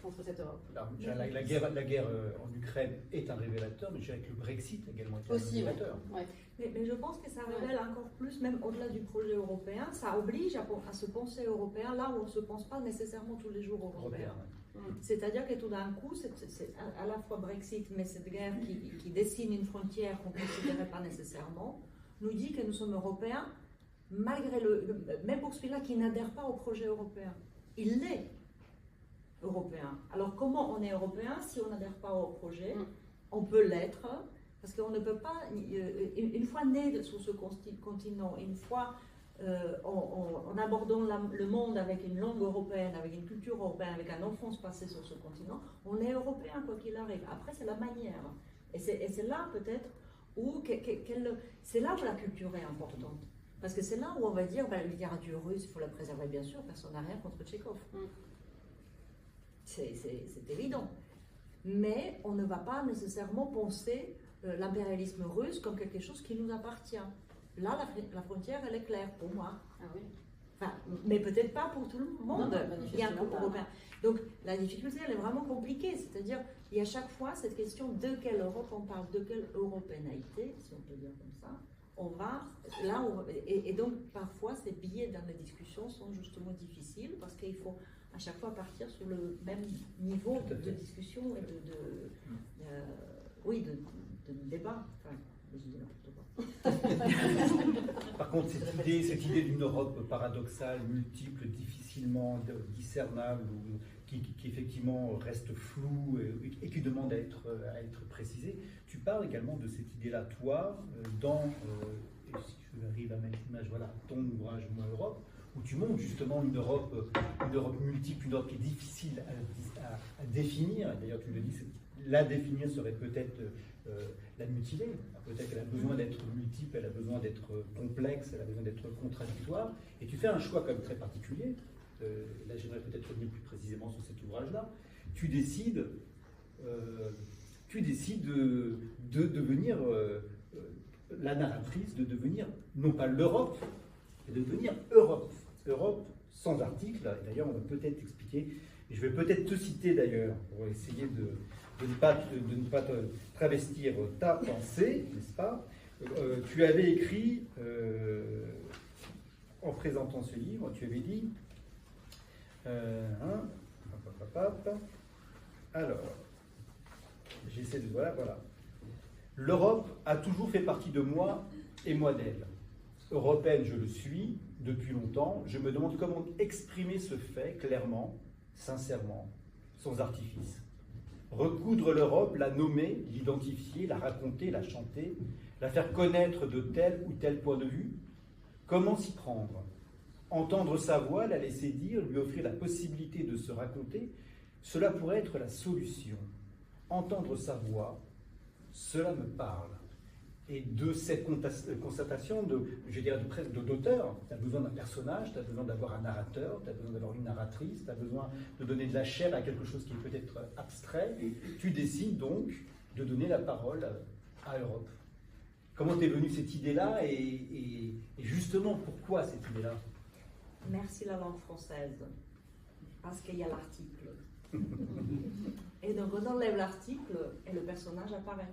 contre cette Europe. La guerre en Ukraine est un révélateur, mais je dirais que le Brexit également est un révélateur. Ouais. Mais je pense que ça révèle encore plus, même au-delà du projet européen, ça oblige à se penser européen là où on ne se pense pas nécessairement tous les jours européen. C'est-à-dire que tout d'un coup, c'est à la fois Brexit, mais cette guerre qui dessine une frontière qu'on ne considérait pas nécessairement, nous dit que nous sommes européens, malgré même pour celui-là qui n'adhère pas au projet européen. Il est européen. Alors comment on est européen si on n'adhère pas au projet? On peut l'être, parce qu'on ne peut pas, une fois né sur ce continent, une fois en abordant le monde avec une langue européenne, avec une culture européenne, avec un enfance passée sur ce continent, on est européen quoi qu'il arrive. Après, c'est la manière. Et c'est là peut-être où c'est là où la culture est importante. Parce que c'est là où on va dire, la littérature russe, il faut la préserver bien sûr, personne n'a rien contre Tchekhov. C'est évident. Mais on ne va pas nécessairement penser l'impérialisme russe comme quelque chose qui nous appartient. Là, la frontière, elle est claire pour moi. Ah oui. Enfin, mais peut-être pas pour tout le monde. Il y a un groupe européen. Donc, la difficulté, elle est vraiment compliquée. C'est-à-dire, il y a chaque fois cette question de quelle Europe on parle, de quelle européennalité, si on peut dire comme ça. Et donc, parfois, ces billets dans les discussions sont justement difficiles parce qu'il faut à chaque fois partir sur le même niveau de discussion et de débat. Enfin, Par contre, cette idée d'une Europe paradoxale, multiple, difficilement discernable, qui effectivement reste floue et qui demande à être précisée, tu parles également de cette idée-là, toi, dans, et si je arrive à mettre l'image, voilà, ton ouvrage Moi Europe, où tu montres justement une Europe multiple, une Europe qui est difficile à définir. D'ailleurs, tu le dis, la définir serait peut-être la mutiler. Peut-être qu'elle a besoin d'être multiple, elle a besoin d'être complexe, elle a besoin d'être contradictoire. Et tu fais un choix quand même très particulier. Là, j'aimerais peut-être revenir plus précisément sur cet ouvrage-là. Tu décides de devenir la narratrice, de devenir non pas l'Europe, mais de devenir Europe. Europe sans article. Et d'ailleurs, on va peut-être expliquer. Et je vais peut-être te citer d'ailleurs pour essayer de ne pas te travestir ta pensée, n'est-ce pas? Tu avais écrit, en présentant ce livre, tu avais dit, alors, j'essaie de, voilà. L'Europe a toujours fait partie de moi et moi d'elle. Européenne, je le suis depuis longtemps. Je me demande comment exprimer ce fait clairement, sincèrement, sans artifice. Recoudre l'Europe, la nommer, l'identifier, la raconter, la chanter, la faire connaître de tel ou tel point de vue. Comment s'y prendre? Entendre sa voix, la laisser dire, lui offrir la possibilité de se raconter, cela pourrait être la solution. Entendre sa voix, cela me parle. Et de cette constatation d'auteur, tu as besoin d'un personnage, tu as besoin d'avoir un narrateur, tu as besoin d'avoir une narratrice, tu as besoin de donner de la chair à quelque chose qui est peut-être abstrait. Et tu décides donc de donner la parole à Europe. Comment t'es venue cette idée-là et justement, pourquoi cette idée-là? Merci la langue française, parce qu'il y a l'article. Et donc on enlève l'article et le personnage apparaît.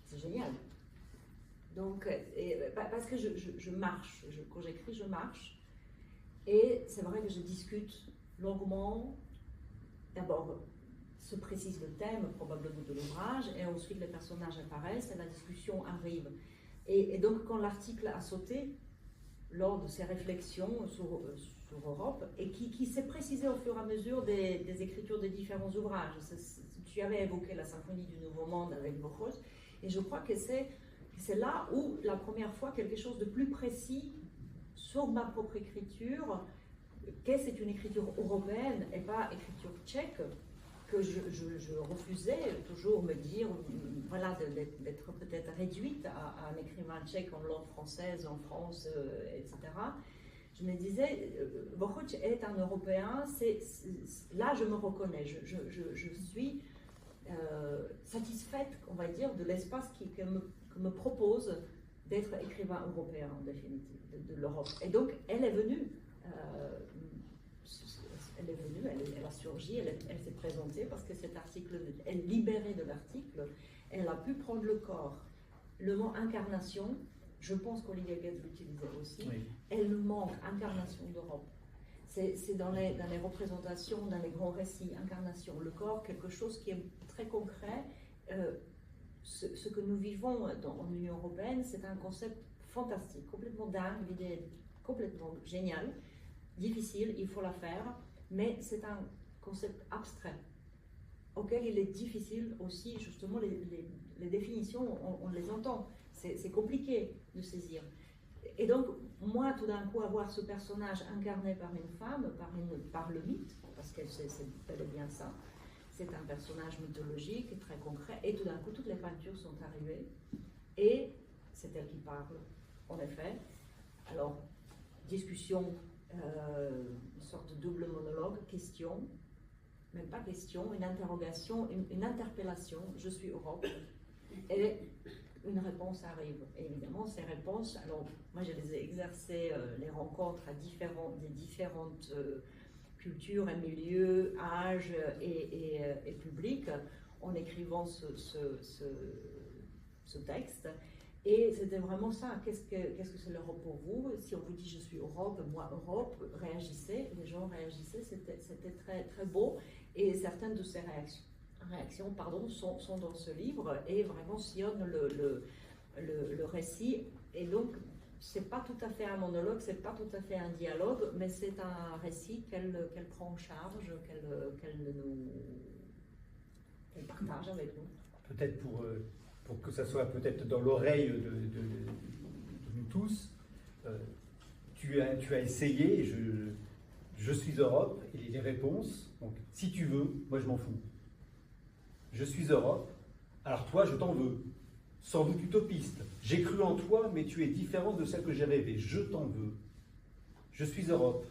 C'est génial. Donc, parce que je marche, quand j'écris, je marche. Et c'est vrai que je discute longuement. D'abord, se précise le thème probablement de l'ouvrage, et ensuite les personnages apparaissent et la discussion arrive. Et donc, quand l'article a sauté, lors de ces réflexions sur Europe, et qui s'est précisé au fur et à mesure des écritures des différents ouvrages. Tu avais évoqué la Symphonie du Nouveau Monde avec Bochos, et je crois que c'est là où, la première fois, quelque chose de plus précis sur ma propre écriture, que c'est une écriture européenne et pas écriture tchèque, que je refusais toujours me dire, voilà, d'être peut-être réduite à un écrivain tchèque en langue française, en France, etc. Je me disais, Bochos est un Européen, là je me reconnais, je suis satisfaite, on va dire, de l'espace que me propose d'être écrivain européen, en définitive, de l'Europe. Et donc, elle est venue, elle a surgi, elle s'est présentée, parce que cet article, elle est libérée de l'article, elle a pu prendre le corps. Le mot incarnation, je pense qu'Olivier Goetz l'utilisait aussi, oui. Elle nous manque, incarnation d'Europe. C'est dans les représentations, dans les grands récits, incarnation, le corps, quelque chose qui est très concret. Ce que nous vivons en Union européenne, c'est un concept fantastique, complètement dingue, l'idée complètement géniale, difficile, il faut la faire, mais c'est un concept abstrait, auquel il est difficile aussi, justement, les définitions, on les entend, c'est compliqué de saisir. Et donc, moi, tout d'un coup, avoir ce personnage incarné par une femme, par le mythe, parce que c'est bel et bien ça, c'est un personnage mythologique, très concret, et tout d'un coup, toutes les peintures sont arrivées, et c'est elle qui parle, en effet. Alors, discussion, une sorte de double monologue, question, même pas question, une interrogation, une interpellation, je suis Europe, et une réponse arrive. Et évidemment, ces réponses, alors, moi je les ai exercées, les rencontres à des différentes cultures et milieux, âges et publics, en écrivant ce texte. Et c'était vraiment ça. Qu'est-ce que c'est l'Europe pour vous? Si on vous dit je suis Europe, moi Europe, réagissez. Les gens réagissaient, c'était très, très beau. Et certaines de ces réactions sont dans ce livre et vraiment sillonnent le récit. Et donc, c'est pas tout à fait un monologue, c'est pas tout à fait un dialogue, mais c'est un récit qu'elle prend en charge, qu'elle partage avec nous. Peut-être pour que ça soit peut-être dans l'oreille de nous tous, tu as essayé, je suis Europe, et les réponses, donc si tu veux, moi je m'en fous. Je suis Europe, alors toi je t'en veux. Sans doute utopiste. J'ai cru en toi, mais tu es différente de celle que j'ai rêvée. Je t'en veux. Je suis Europe.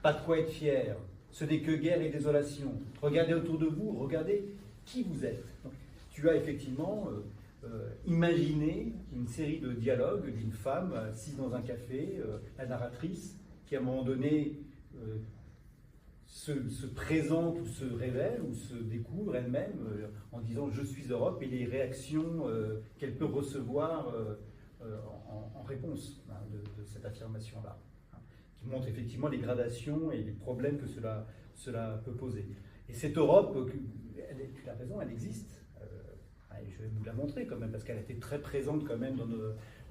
Pas de quoi être fier. Ce n'est que guerre et désolation. Regardez autour de vous, regardez qui vous êtes. Donc, tu as effectivement imaginé une série de dialogues d'une femme assise dans un café, la narratrice, qui à un moment donné se présente ou se révèle ou se découvre elle-même en disant « je suis Europe » et les réactions qu'elle peut recevoir en réponse de cette affirmation-là, qui montre effectivement les gradations et les problèmes que cela peut poser. Et cette Europe, tu as raison, elle existe. Et je vais vous la montrer quand même, parce qu'elle a été très présente quand même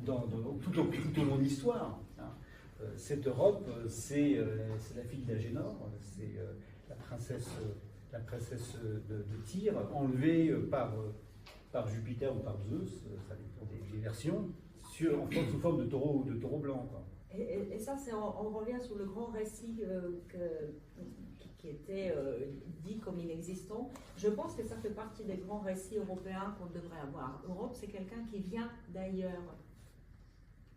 tout au long de l'histoire. Cette Europe, c'est la fille d'Agénor, c'est la princesse de Tyr, enlevée par Jupiter ou par Zeus, ça dépend des versions, sous forme de taureau blanc. Quoi. Et ça, on revient sur le grand récit qui était dit comme inexistant. Je pense que ça fait partie des grands récits européens qu'on devrait avoir. Europe, c'est quelqu'un qui vient d'ailleurs.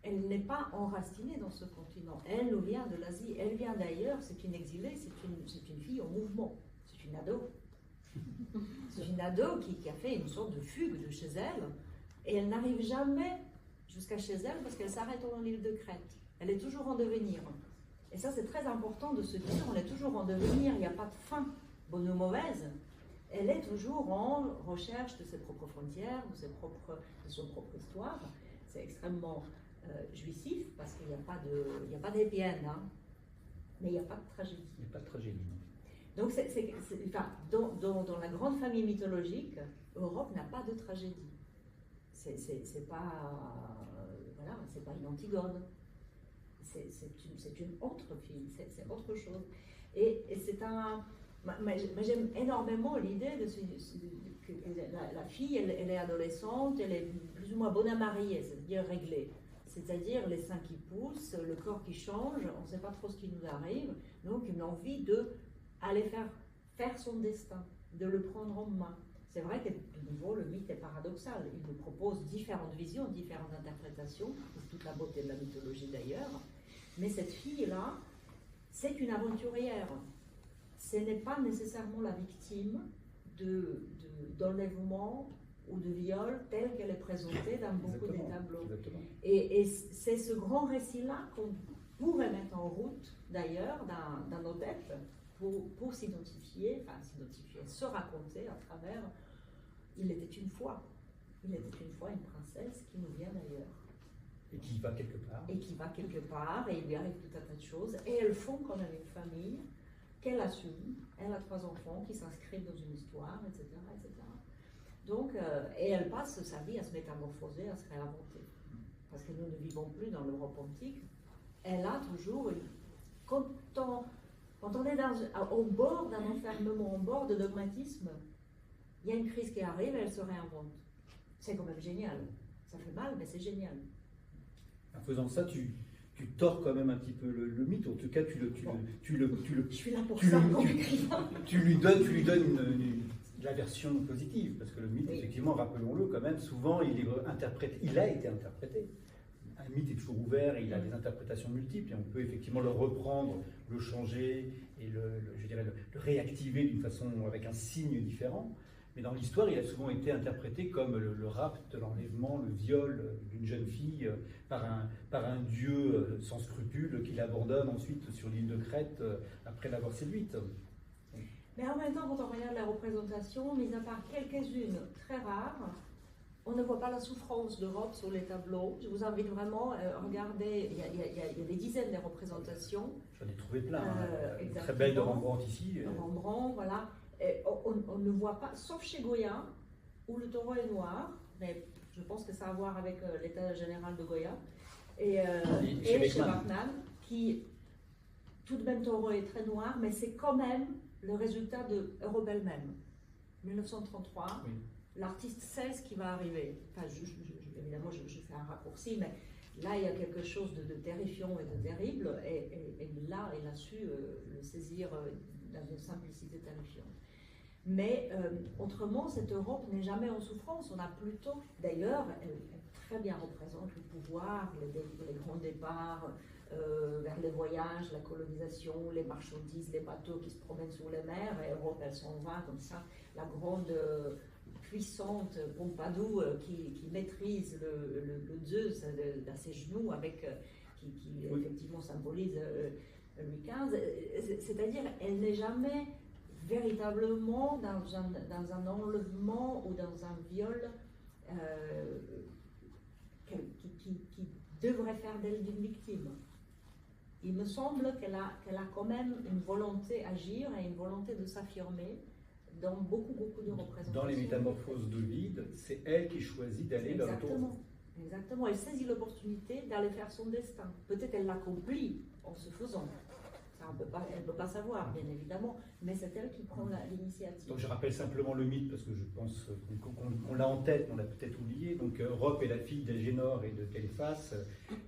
Elle n'est pas enracinée dans ce continent. Elle nous vient de l'Asie. Elle vient d'ailleurs. C'est une exilée. C'est une fille en mouvement. C'est une ado. C'est une ado qui a fait une sorte de fugue de chez elle. Et elle n'arrive jamais jusqu'à chez elle parce qu'elle s'arrête dans l'île de Crète. Elle est toujours en devenir. Et ça, c'est très important de se dire, on est toujours en devenir. Il n'y a pas de fin, bonne ou mauvaise. Elle est toujours en recherche de ses propres frontières, de son propre histoire. C'est extrêmement jouissif, parce qu'il n'y a pas d'happy end, hein, mais il n'y a pas de tragédie. Il n'y a pas de tragédie. Donc, dans la grande famille mythologique, Europe n'a pas de tragédie. C'est pas une Antigone. C'est une autre fille, c'est autre chose. Et c'est un... Moi, j'aime énormément l'idée que la fille, elle est adolescente, elle est plus ou moins bonne à marier, c'est-à-dire réglée. C'est-à-dire les seins qui poussent, le corps qui change, on ne sait pas trop ce qui nous arrive, donc une envie d'aller faire son destin, de le prendre en main. C'est vrai que de nouveau, le mythe est paradoxal. Il nous propose différentes visions, différentes interprétations, c'est toute la beauté de la mythologie d'ailleurs. Mais cette fille-là, c'est une aventurière. Ce n'est pas nécessairement la victime d'enlèvement ou de viol telle qu'elle est présentée dans beaucoup des tableaux. Et c'est ce grand récit-là qu'on pourrait mettre en route, d'ailleurs, dans nos têtes, pour s'identifier, se raconter à travers « Il était une fois une princesse qui nous vient d'ailleurs. » Et qui va quelque part. Et il lui arrive tout un tas de choses. Et elles font quand même une famille qu'elle assume. Elle a 3 enfants qui s'inscrivent dans une histoire, etc. etc. Donc, et elle passe sa vie à se métamorphoser, à se réinventer. Parce que nous ne vivons plus dans l'Europe antique. Elle a toujours quand on est au bord d'un enfermement, au bord de dogmatisme, il y a une crise qui arrive et elle se réinvente. C'est quand même génial. Ça fait mal, mais c'est génial. En faisant ça, tu tords quand même un petit peu le mythe. En tout cas, Je suis là pour ça, comme écrivain. Tu lui donnes la version positive, parce que le mythe, effectivement, rappelons-le quand même, souvent il a été interprété. Un mythe est toujours ouvert, et il a des interprétations multiples, et on peut effectivement le reprendre, le changer, et le réactiver d'une façon, avec un signe différent. Mais dans l'histoire, il a souvent été interprété comme le rapt, l'enlèvement, le viol d'une jeune fille par un dieu sans scrupules qui l'abandonne ensuite sur l'île de Crète après l'avoir séduite. Mais en même temps, quand on regarde la représentation, mis à part quelques-unes très rares, on ne voit pas la souffrance d'Europe sur les tableaux. Je vous invite vraiment à regarder, il y a des dizaines de représentations. J'en ai trouvé plein, très belle de Rembrandt ici. Rembrandt, voilà. On ne voit pas, sauf chez Goya, où le taureau est noir, mais Je pense que ça a à voir avec l'état général de Goya et chez Bachmann, qui tout de même taureau est très noir, mais c'est quand même le résultat de Europe elle-même. 1933, oui. L'artiste sait ce qui va arriver. Enfin, évidemment, je fais un raccourci, mais là, il y a quelque chose de terrifiant et de terrible, et là, il a su le saisir dans une simplicité terrifiante. Mais autrement, cette Europe n'est jamais en souffrance. On a plutôt, d'ailleurs, elle très bien représente le pouvoir, les grands départs vers les voyages, la colonisation, les marchandises, les bateaux qui se promènent sur les mers, et Europe, elle s'en va comme ça, la grande puissante Pompadour qui maîtrise le Zeus à ses genoux, qui effectivement symbolise Louis XV. C'est-à-dire, elle n'est jamais véritablement dans un enlèvement ou dans un viol qui devrait faire d'elle une victime. Il me semble qu'elle a quand même une volonté d'agir et une volonté de s'affirmer dans beaucoup de représentations. Dans les métamorphoses d'Ovide, c'est elle qui choisit d'aller vers le taureau. Exactement, elle saisit l'opportunité d'aller faire son destin. Peut-être elle l'accomplit en se faisant. Ça, elle ne peut pas savoir, bien évidemment, mais c'est elle qui prend l'initiative. Donc je rappelle simplement le mythe, parce que je pense qu'on l'a en tête, on l'a peut-être oublié. Donc Europe est la fille d'Agénor et de Téléphas.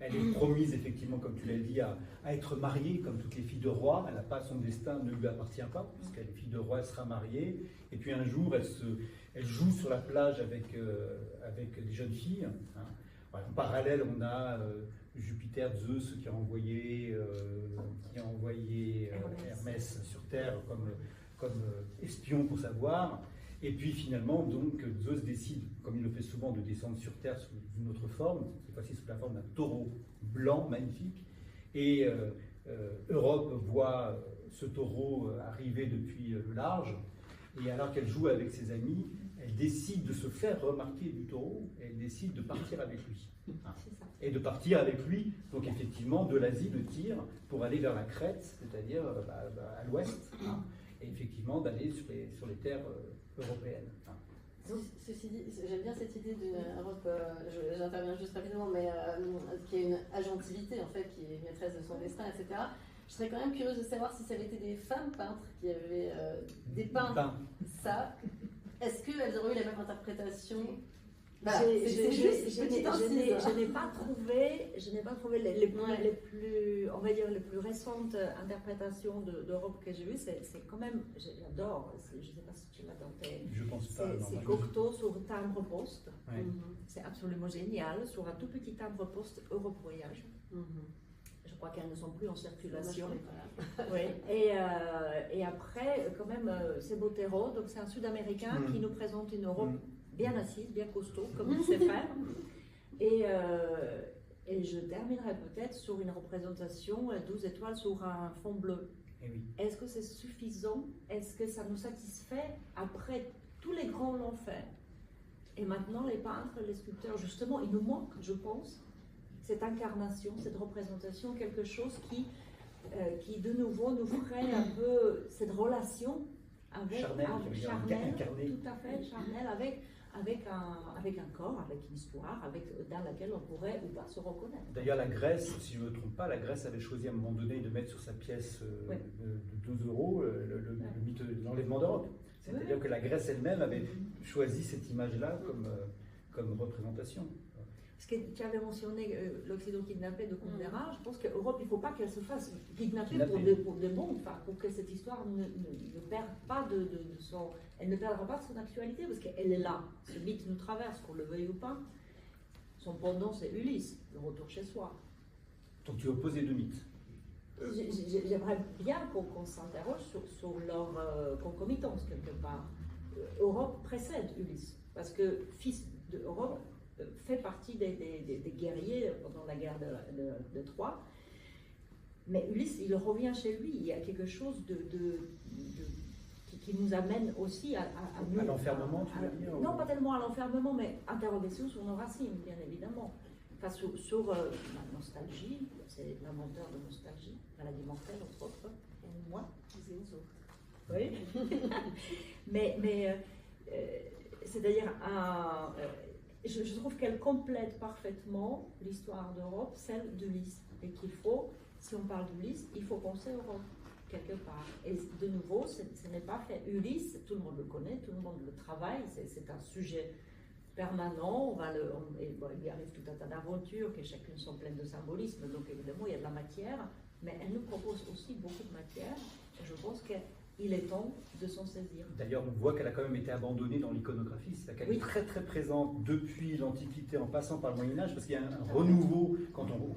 Elle est promise, effectivement, comme tu l'as dit, à être mariée, comme toutes les filles de roi. Elle n'a pas, son destin ne lui appartient pas, puisqu'elle est fille de roi, elle sera mariée. Et puis un jour, elle joue sur la plage avec des jeunes filles. Hein. En parallèle, on a Jupiter, Zeus qui a envoyé Hermès sur Terre comme espion pour savoir. Et puis finalement, donc, Zeus décide, comme il le fait souvent, de descendre sur Terre sous une autre forme, cette fois-ci sous la forme d'un taureau blanc magnifique. Et Europe voit ce taureau arriver depuis le large. Et alors qu'elle joue avec ses amis, elle décide de se faire remarquer du taureau, et elle décide de partir avec lui. Et de partir avec lui, donc effectivement, de l'Asie, de Tyr, pour aller vers la Crète, c'est-à-dire à l'ouest, et effectivement d'aller sur les terres européennes. Ceci dit, j'aime bien cette idée d'une Europe, j'interviens juste rapidement, mais qui a une agentivité, en fait, qui est maîtresse de son destin, etc. Je serais quand même curieuse de savoir si ça avait été des femmes peintres qui avaient dépeint ça. Est-ce qu'elles auraient eu la même interprétation? Je n'ai pas trouvé les plus, on va dire, les plus récentes interprétations d'Europe que j'ai vues. C'est quand même, j'adore, je ne sais pas si tu l'as dans tes... Je pense pas. C'est Cocteau sur timbre-poste. Ouais. C'est absolument génial, sur un tout petit timbre-poste Europe Voyage. Je crois qu'elles ne sont plus en circulation. Oui. Et après, quand même, c'est Botero, donc c'est un Sud-Américain qui nous présente une Europe bien assise, bien costaud, comme il sait faire. Et je terminerai peut-être sur une représentation 12 étoiles sur un fond bleu. Oui. Est-ce que c'est suffisant? Est-ce que ça nous satisfait après tous les grands l'ont fait? Et maintenant, les peintres, les sculpteurs, justement, il nous manque, je pense, cette incarnation, cette représentation, quelque chose qui de nouveau nous ferait un peu cette relation avec charnel, tout à fait, charnel, avec un corps, avec une histoire, dans laquelle on pourrait ou pas se reconnaître. D'ailleurs, la Grèce, si je ne me trompe pas, la Grèce avait choisi à un moment donné de mettre sur sa pièce de 12 euros le mythe de l'enlèvement d'Europe. C'est-à-dire que la Grèce elle-même avait choisi cette image-là comme représentation. Parce que tu avais mentionné l'Occident kidnappé de Kundera, je pense qu'Europe, il ne faut pas qu'elle se fasse kidnapper pour de bon, pour que cette histoire ne perde pas elle ne perdra pas de son actualité, parce qu'elle est là. Ce mythe nous traverse, qu'on le veuille ou pas. Son pendant, c'est Ulysse, le retour chez soi. Donc tu opposes les deux mythes. J'aimerais bien qu'on s'interroge sur leur concomitance, quelque part. Europe précède Ulysse, parce que fils d'Europe fait partie des guerriers pendant la guerre de Troie. Mais Ulysse, il revient chez lui. Il y a quelque chose qui nous amène aussi à l'enfermement, tu veux dire? Non, pas tellement à l'enfermement, mais interrogation sur nos racines, bien évidemment. Enfin, sur la nostalgie, c'est l'inventeur de nostalgie, maladie mortelle, entre autres, et moi, disais aux autres. Oui. mais c'est-à-dire je trouve qu'elle complète parfaitement l'histoire d'Europe, celle d'Ulysse. Et qu'il faut, si on parle d'Ulysse, il faut penser Europe, quelque part. Et de nouveau, ce n'est pas fait. Ulysse, tout le monde le connaît, tout le monde le travaille, c'est un sujet permanent. Il y arrive tout un tas d'aventures qui chacune sont pleines de symbolisme, donc évidemment, il y a de la matière, mais elle nous propose aussi beaucoup de matière. Et je pense qu'il est temps de s'en saisir. D'ailleurs, on voit qu'elle a quand même été abandonnée dans l'iconographie, c'est-à-dire qu'elle est très très présente depuis l'Antiquité en passant par le Moyen-Âge, parce qu'il y a un renouveau quand on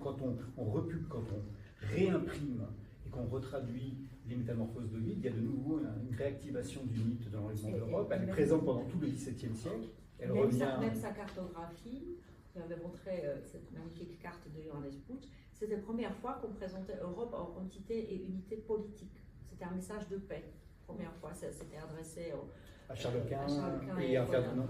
réimprime et qu'on retraduit les métamorphoses de mythes, il y a de nouveau une réactivation du mythe dans l'horizon de l'Europe. Elle est présente pendant tout le XVIIe siècle. Elle revient... Même sa cartographie, j'avais montré cette magnifique carte de Johannes Puig, c'était la première fois qu'on présentait Europe en entité et unité politique. C'était un message de paix. Première fois, c'était adressé à Charles Quint et à Ferdinand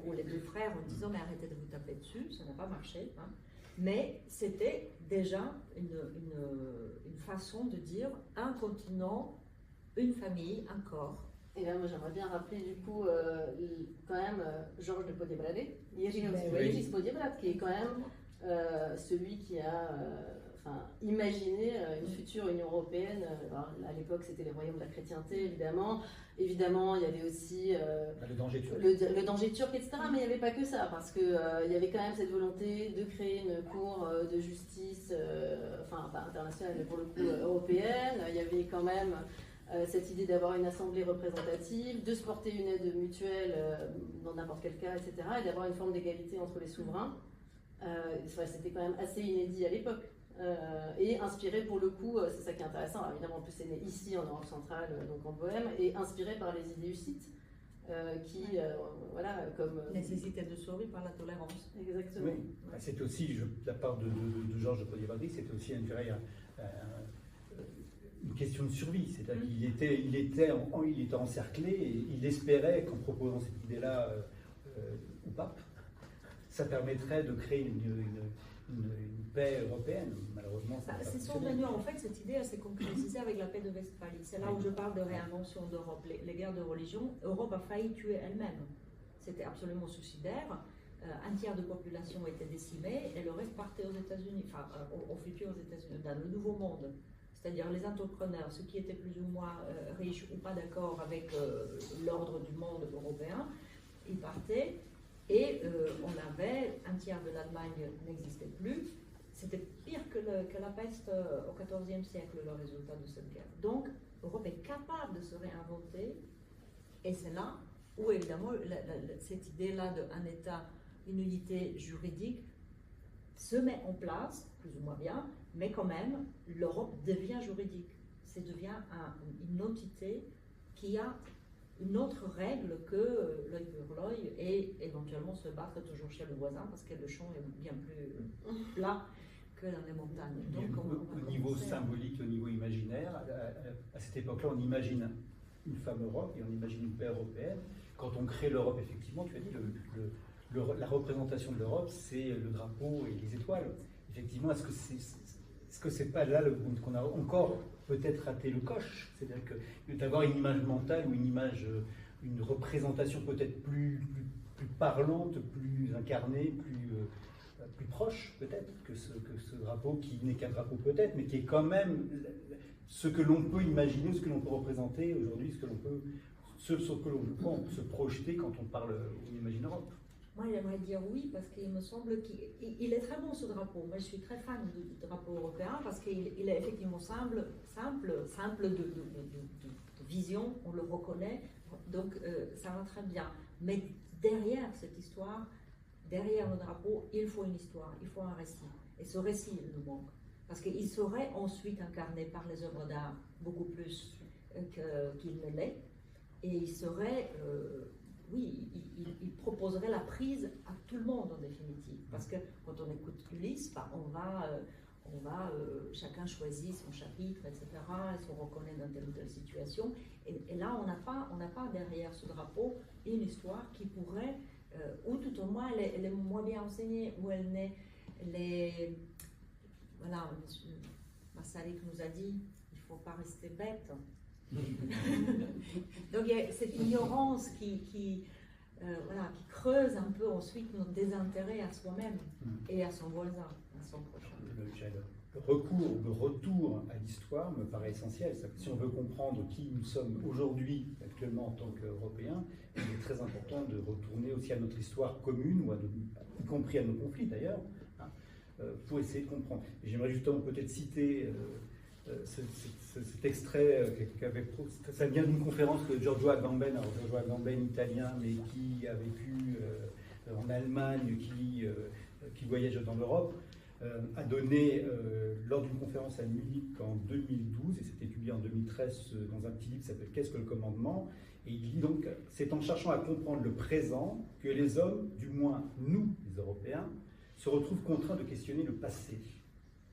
ou les deux frères en disant mais arrêtez de vous taper dessus, ça n'a pas marché. Hein. Mais c'était déjà une façon de dire un continent, une famille, un corps. Et là, moi, j'aimerais bien rappeler du coup quand même Georges de Podiebrad, Jiří Podiebrad, qui est quand même celui qui a imaginé une future Union européenne. Alors, à l'époque, c'était les royaumes de la chrétienté, évidemment. Évidemment, il y avait aussi le danger turc. Le danger turc, etc. Mais il n'y avait pas que ça, parce qu'il y avait quand même cette volonté de créer une cour de justice, pas internationale, mais pour le coup européenne. Il y avait quand même cette idée d'avoir une assemblée représentative, de se porter une aide mutuelle dans n'importe quel cas, etc. Et d'avoir une forme d'égalité entre les souverains. C'était quand même assez inédit à l'époque. Et inspiré pour le coup, c'est ça qui est intéressant, alors évidemment en plus c'est né ici en Europe centrale, donc en Bohème, et inspiré par les idées hussites, qui, voilà, comme... Nécessité de survie par la tolérance. Exactement. Oui, c'est aussi, de la part de Georges de Podiebrad, c'était aussi une question de survie, c'est-à-dire qu'il était encerclé et il espérait qu'en proposant cette idée-là au pape, ça permettrait de créer une paix européenne. Malheureusement, c'est son venu, en fait, cette idée s'est concrétisée avec la paix de Westphalie. C'est là où je parle de réinvention d'Europe. Les guerres de religion, Europe a failli tuer elle-même. C'était absolument suicidaire. Un tiers de population était décimée et le reste partait aux États-Unis, au futur aux États-Unis, dans le nouveau monde. C'est-à-dire les entrepreneurs, ceux qui étaient plus ou moins riches ou pas d'accord avec l'ordre du monde européen, ils partaient. Et on avait, un tiers de l'Allemagne n'existait plus. C'était pire que la peste au XIVe siècle, le résultat de cette guerre. Donc, l'Europe est capable de se réinventer. Et c'est là où, évidemment, cette idée-là d'un État, une unité juridique, se met en place, plus ou moins bien, mais quand même, l'Europe devient juridique. Ça devient une entité qui a une autre règle que l'œil pour l'œil et éventuellement se battre toujours chez le voisin parce que le champ est bien plus plat que dans les montagnes. Donc, au niveau symbolique, au niveau imaginaire, à cette époque-là, on imagine une femme Europe et on imagine une paix européenne. Quand on crée l'Europe, effectivement, tu as dit, la représentation de l'Europe, c'est le drapeau et les étoiles. Effectivement, est-ce que c'est pas là qu'on a encore peut-être raté le coche, c'est-à-dire que d'avoir une image mentale ou une représentation peut-être plus parlante, plus incarnée, plus proche peut-être que ce drapeau qui n'est qu'un drapeau peut-être, mais qui est quand même ce que l'on peut imaginer, ce que l'on peut représenter aujourd'hui, ce sur que l'on peut se projeter quand on imagine Europe. Moi, j'aimerais dire oui, parce qu'il me semble qu'il est très bon ce drapeau. Moi, je suis très fan du drapeau européen parce qu'il est effectivement simple de vision, on le reconnaît, donc ça va très bien. Mais derrière cette histoire, derrière le drapeau, il faut une histoire, il faut un récit. Et ce récit, il nous manque. Parce qu'il serait ensuite incarné par les œuvres d'art beaucoup plus qu'il ne l'est. Et il serait... il proposerait la prise à tout le monde en définitive. Parce que quand on écoute Ulysse, chacun choisit son chapitre, etc. Et se reconnaît dans telle ou telle situation. Et là, on n'a pas derrière ce drapeau une histoire qui pourrait, ou tout au moins elle est moins bien enseignée, ou elle est... Voilà, M. Massalik nous a dit, il ne faut pas rester bête. Donc il y a cette ignorance qui voilà, qui creuse un peu ensuite notre désintérêt à soi-même et à son voisin, à son prochain. Le recours, le retour à l'histoire me paraît essentiel. Si on veut comprendre qui nous sommes aujourd'hui, actuellement en tant qu'Européens, il est très important de retourner aussi à notre histoire commune, ou y compris à nos conflits d'ailleurs, hein, pour essayer de comprendre. Et j'aimerais justement peut-être citer cet extrait, ça vient d'une conférence que Giorgio Agamben, italien, mais qui a vécu en Allemagne, qui voyage dans l'Europe, a donné lors d'une conférence à Munich en 2012, et c'était publié en 2013 dans un petit livre qui s'appelle « Qu'est-ce que le commandement ?» Et il dit donc « C'est en cherchant à comprendre le présent que les hommes, du moins nous, les Européens, se retrouvent contraints de questionner le passé.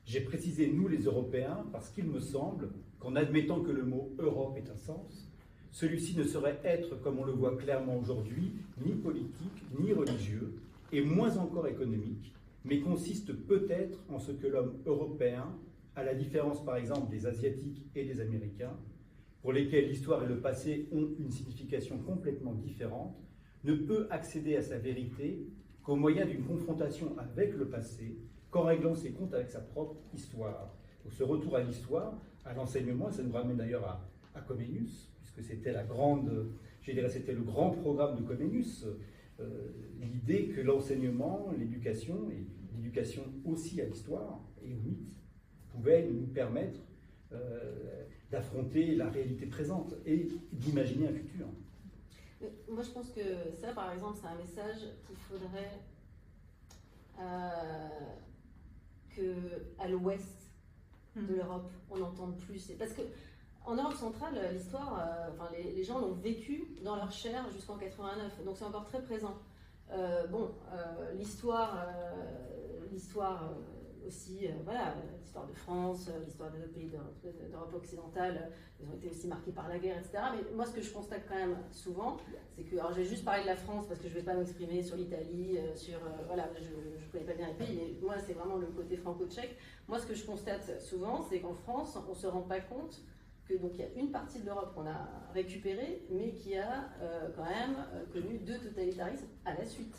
J'ai précisé « nous, les Européens » parce qu'il me semble qu'en admettant que le mot « Europe » ait un sens, celui-ci ne saurait être, comme on le voit clairement aujourd'hui, ni politique, ni religieux, et moins encore économique, mais consiste peut-être en ce que l'homme européen, à la différence par exemple des Asiatiques et des Américains, pour lesquels l'histoire et le passé ont une signification complètement différente, ne peut accéder à sa vérité qu'au moyen d'une confrontation avec le passé, qu'en réglant ses comptes avec sa propre histoire. Donc ce retour à l'histoire, à l'enseignement, et ça nous ramène d'ailleurs à Comenius, puisque c'était c'était le grand programme de Comenius, l'idée que l'enseignement, l'éducation, et l'éducation aussi à l'histoire et au mythe, pouvait nous permettre d'affronter la réalité présente et d'imaginer un futur. Moi, je pense que ça, par exemple, c'est un message qu'il faudrait qu'à l'ouest de l'Europe, on entende plus. Parce que en Europe centrale, l'histoire, les gens l'ont vécu dans leur chair jusqu'en 89, donc c'est encore très présent. L'histoire aussi, l'histoire de France, l'histoire des autres pays d'Europe occidentale, ils ont été aussi marqués par la guerre, etc. Mais moi, ce que je constate quand même souvent, c'est que, alors je vais juste parler de la France parce que je ne vais pas m'exprimer sur l'Italie, je ne connais pas bien les pays, mais moi, c'est vraiment le côté franco-tchèque. Moi, ce que je constate souvent, c'est qu'en France, on ne se rend pas compte que donc il y a une partie de l'Europe qu'on a récupérée, mais qui a quand même connu 2 totalitarismes à la suite.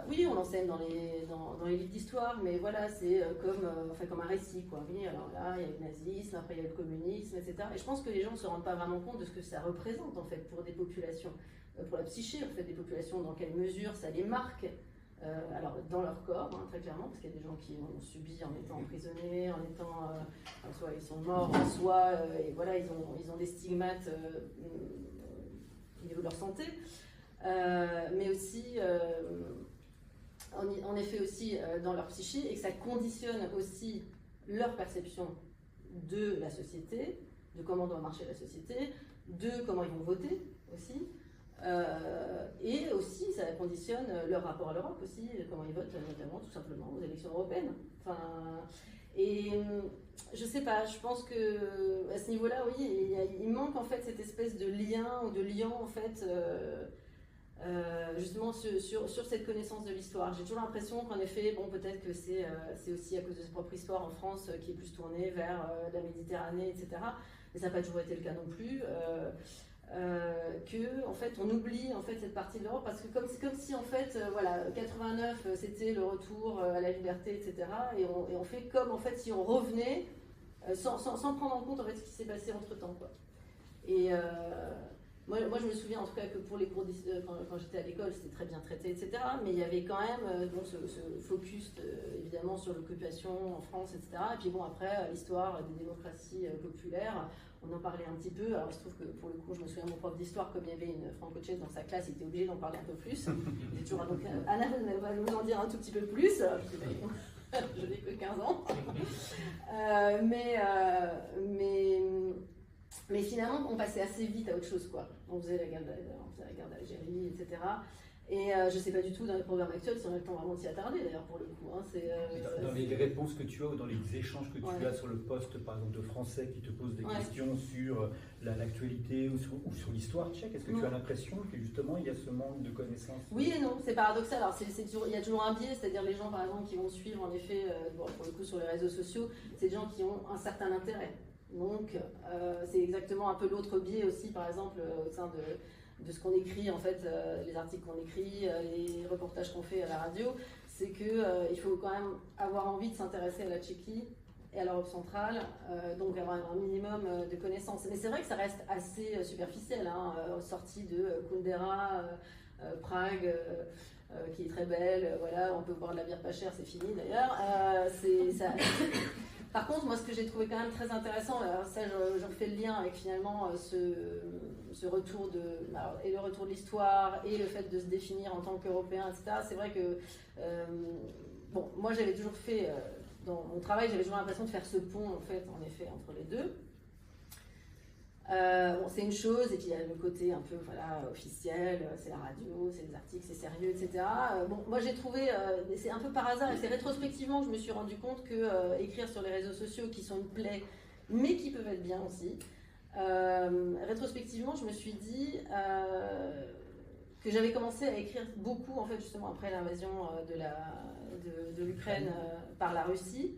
Oui, on l'enseigne dans les livres d'histoire, mais voilà, c'est comme un récit, quoi. Oui, alors là, il y a le nazisme, après il y a le communisme, etc. Et je pense que les gens ne se rendent pas vraiment compte de ce que ça représente, en fait, pour des populations, pour la psyché, en fait, des populations, dans quelle mesure ça les marque. Alors dans leur corps, hein, très clairement, parce qu'il y a des gens qui ont subi en étant emprisonnés, en étant, soit ils sont morts, soit et voilà, ils ont des stigmates au niveau de leur santé, mais aussi, en effet aussi dans leur psyché, et que ça conditionne aussi leur perception de la société, de comment doit marcher la société, de comment ils vont voter aussi. Et aussi, ça conditionne leur rapport à l'Europe aussi, comment ils votent, notamment tout simplement aux élections européennes. Et je sais pas, je pense que à ce niveau-là, oui, il manque en fait cette espèce de lien ou de liant en fait, justement sur cette connaissance de l'histoire. J'ai toujours l'impression qu'en effet, bon, peut-être que c'est aussi à cause de sa propre histoire en France qui est plus tournée vers la Méditerranée, etc. Mais ça n'a pas toujours été le cas non plus. Que en fait on oublie en fait cette partie de l'Europe parce que c'est comme si en fait 89 c'était le retour à la liberté, etc. et on fait comme en fait si on revenait sans prendre en compte en fait ce qui s'est passé entre temps, quoi. Et moi je me souviens en tout cas que pour les cours quand j'étais à l'école c'était très bien traité, etc. Mais il y avait quand même ce focus évidemment sur l'occupation en France, etc. Et puis bon, après l'histoire des démocraties populaires, on en parlait un petit peu. Alors il se trouve que pour le coup, je me souviens, mon prof d'histoire, comme il y avait une franco-tchèque dans sa classe, il était obligé d'en parler un peu plus. Il est toujours, donc Anna va nous en dire un tout petit peu plus. Je n'ai que 15 ans. Mais finalement, on passait assez vite à autre chose, quoi. On faisait la guerre d'Algérie, etc. Et je ne sais pas du tout dans les programmes actuels si on a le temps vraiment de s'y attarder, d'ailleurs, pour le coup. Hein, dans les réponses que tu as ou dans les échanges que tu as sur le poste, par exemple, de Français qui te posent des questions sur l'actualité ou sur l'histoire tchèque, est-ce que tu as l'impression que justement il y a ce manque de connaissances? Oui et non, c'est paradoxal. Alors, il y a toujours un biais, c'est-à-dire les gens, par exemple, qui vont suivre, en effet, pour le coup, sur les réseaux sociaux, c'est des gens qui ont un certain intérêt. Donc, c'est exactement un peu l'autre biais aussi, par exemple, au sein de ce qu'on écrit, en fait, les articles qu'on écrit, les reportages qu'on fait à la radio, c'est qu'il faut quand même avoir envie de s'intéresser à la Tchéquie et à l'Europe centrale, donc avoir un minimum de connaissances. Mais c'est vrai que ça reste assez superficiel, hein, sorti de Kundera, Prague, qui est très belle, voilà, on peut boire de la bière pas chère, c'est fini d'ailleurs. Par contre, moi, ce que j'ai trouvé quand même très intéressant, alors ça, je fais le lien avec finalement ce retour et le retour de l'histoire et le fait de se définir en tant qu'Européen, etc. C'est vrai que, bon, moi, j'avais toujours fait, dans mon travail, j'avais toujours l'impression de faire ce pont, en fait, entre les deux. Bon, c'est une chose, et puis il y a le côté un peu officiel, c'est la radio, c'est les articles, c'est sérieux, etc. Bon, moi j'ai trouvé, c'est un peu par hasard, et c'est rétrospectivement que je me suis rendu compte que écrire sur les réseaux sociaux qui sont une plaie, mais qui peuvent être bien aussi, rétrospectivement je me suis dit que j'avais commencé à écrire beaucoup, en fait, justement après l'invasion de l'Ukraine par la Russie.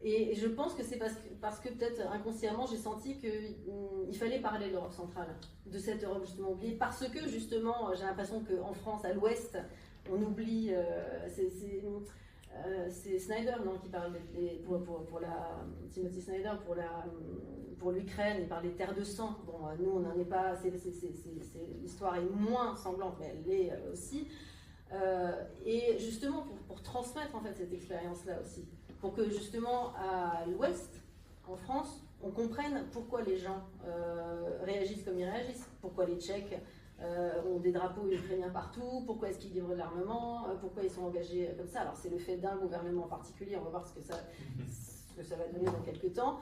Et je pense que c'est parce que peut-être inconsciemment j'ai senti qu'il fallait parler de l'Europe centrale, de cette Europe justement oubliée, parce que justement j'ai l'impression qu'en France, à l'ouest, on oublie, c'est Snyder non, qui parle Timothy Snyder pour l'Ukraine, il parle des terres de sang. Bon, nous on n'en est pas, l'histoire est moins sanglante, mais elle l'est aussi. Et justement pour transmettre en fait cette expérience-là aussi. Pour que justement à l'ouest, en France, on comprenne pourquoi les gens réagissent comme ils réagissent, pourquoi les Tchèques ont des drapeaux ukrainiens partout, pourquoi est-ce qu'ils livrent de l'armement, pourquoi ils sont engagés comme ça. Alors c'est le fait d'un gouvernement en particulier, on va voir ce que ça va donner dans quelques temps.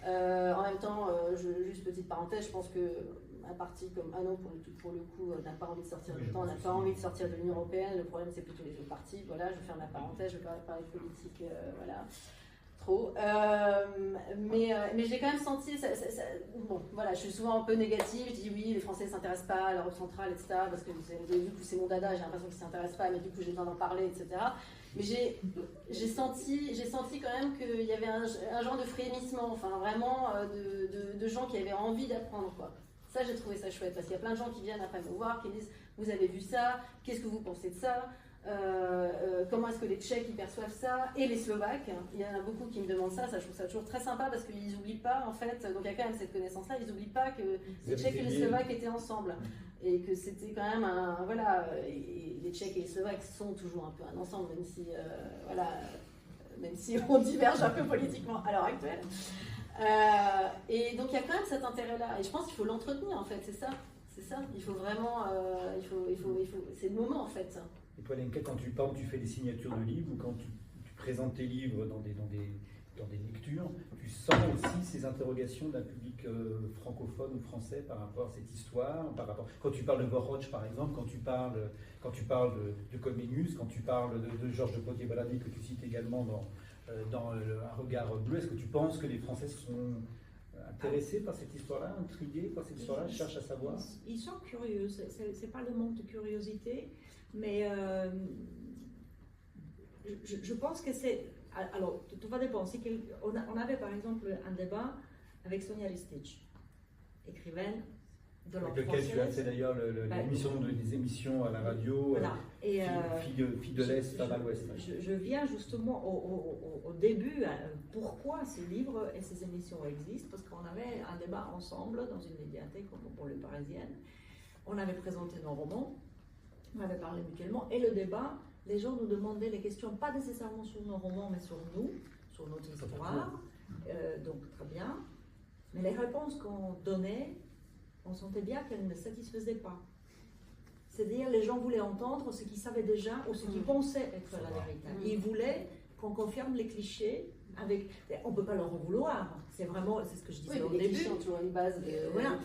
En même temps, juste petite parenthèse, je pense que un parti comme pour le coup, n'a pas envie de sortir de l'OTAN, n'a pas envie de sortir de l'Union européenne. Le problème, c'est plutôt les autres partis. Voilà, je vais ferme la parenthèse, je vais pas parler de politique, voilà, trop. Mais j'ai quand même senti, bon, voilà, je suis souvent un peu négative. Je dis oui, les Français ne s'intéressent pas à l'Europe centrale, etc. Parce que du coup, c'est mon dada, j'ai l'impression qu'ils ne s'intéressent pas, mais du coup, j'ai besoin d'en parler, etc. Mais j'ai senti quand même qu'il y avait un genre de frémissement, enfin vraiment de gens qui avaient envie d'apprendre, quoi. Ça, j'ai trouvé ça chouette, parce qu'il y a plein de gens qui viennent après me voir, qui disent « Vous avez vu ça, qu'est-ce que vous pensez de ça comment est-ce que les Tchèques ils perçoivent ça ?» Et les Slovaques, il y en a beaucoup qui me demandent ça, je trouve ça toujours très sympa, parce qu'ils n'oublient pas, en fait, donc il y a quand même cette connaissance-là, ils n'oublient pas que les Tchèques et les Slovaques étaient ensemble, et que c'était quand même et les Tchèques et les Slovaques sont toujours un peu un ensemble, même si on diverge un peu politiquement à l'heure actuelle. Et donc il y a quand même cet intérêt-là, et je pense qu'il faut l'entretenir en fait, c'est ça, il faut vraiment, c'est le moment en fait. Et toi Lenka, quand tu parles, tu fais des signatures de livres, ou quand tu présentes tes livres dans des lectures, tu sens aussi ces interrogations d'un public francophone ou français par rapport à cette histoire, quand tu parles de Vorhoch par exemple, quand tu parles de Comenius, quand tu parles de Georges de Potier-Baladi que tu cites également dans Un regard bleu, est-ce que tu penses que les Français sont intéressés par cette histoire-là, intrigués par cette histoire-là, cherchent à savoir? Ils sont curieux, c'est pas le manque de curiosité, mais je pense que c'est... Alors, tout va dépendre. On avait par exemple un débat avec Sonia Ristic, écrivaine de langue française. Avec lequel tu as fait d'ailleurs des émissions à la radio, voilà. Et, fille de l'Est, pas à l'Ouest. Je viens justement au début, pourquoi ces livres et ces émissions existent, parce qu'on avait un débat ensemble dans une médiathèque pour le Parisienne. On avait présenté nos romans, on avait parlé mutuellement, et le débat, les gens nous demandaient des questions, pas nécessairement sur nos romans, mais sur nous, sur notre histoire, donc très bien. Mais les réponses qu'on donnait, on sentait bien qu'elles ne satisfaisaient pas. C'est-à-dire, les gens voulaient entendre ce qu'ils savaient déjà ou ce qu'ils pensaient être la vérité. Ils voulaient qu'on confirme les clichés. On ne peut pas leur en vouloir. C'est ce que je disais au début. Les clichés ont toujours une base de voilà.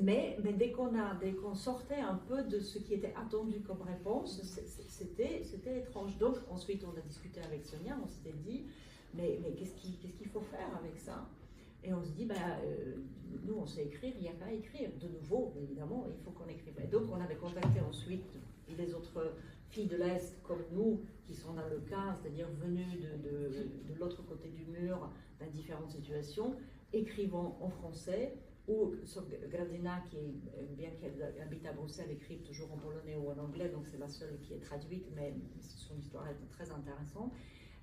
Mais dès qu'on sortait un peu de ce qui était attendu comme réponse, c'était étrange. Donc ensuite, on a discuté avec Sonia, on s'était dit, mais qu'est-ce qu'il faut faire avec ça? Et on se dit, nous on sait écrire, il n'y a qu'à écrire. De nouveau, évidemment, il faut qu'on écrive. Et donc on avait contacté ensuite les autres filles de l'Est comme nous, qui sont dans le cas, c'est-à-dire venues de l'autre côté du mur, dans différentes situations, écrivant en français, ou sur Grażyna, qui, bien qu'elle habite à Bruxelles, écrit toujours en polonais ou en anglais, donc c'est la seule qui est traduite, mais son histoire est très intéressante.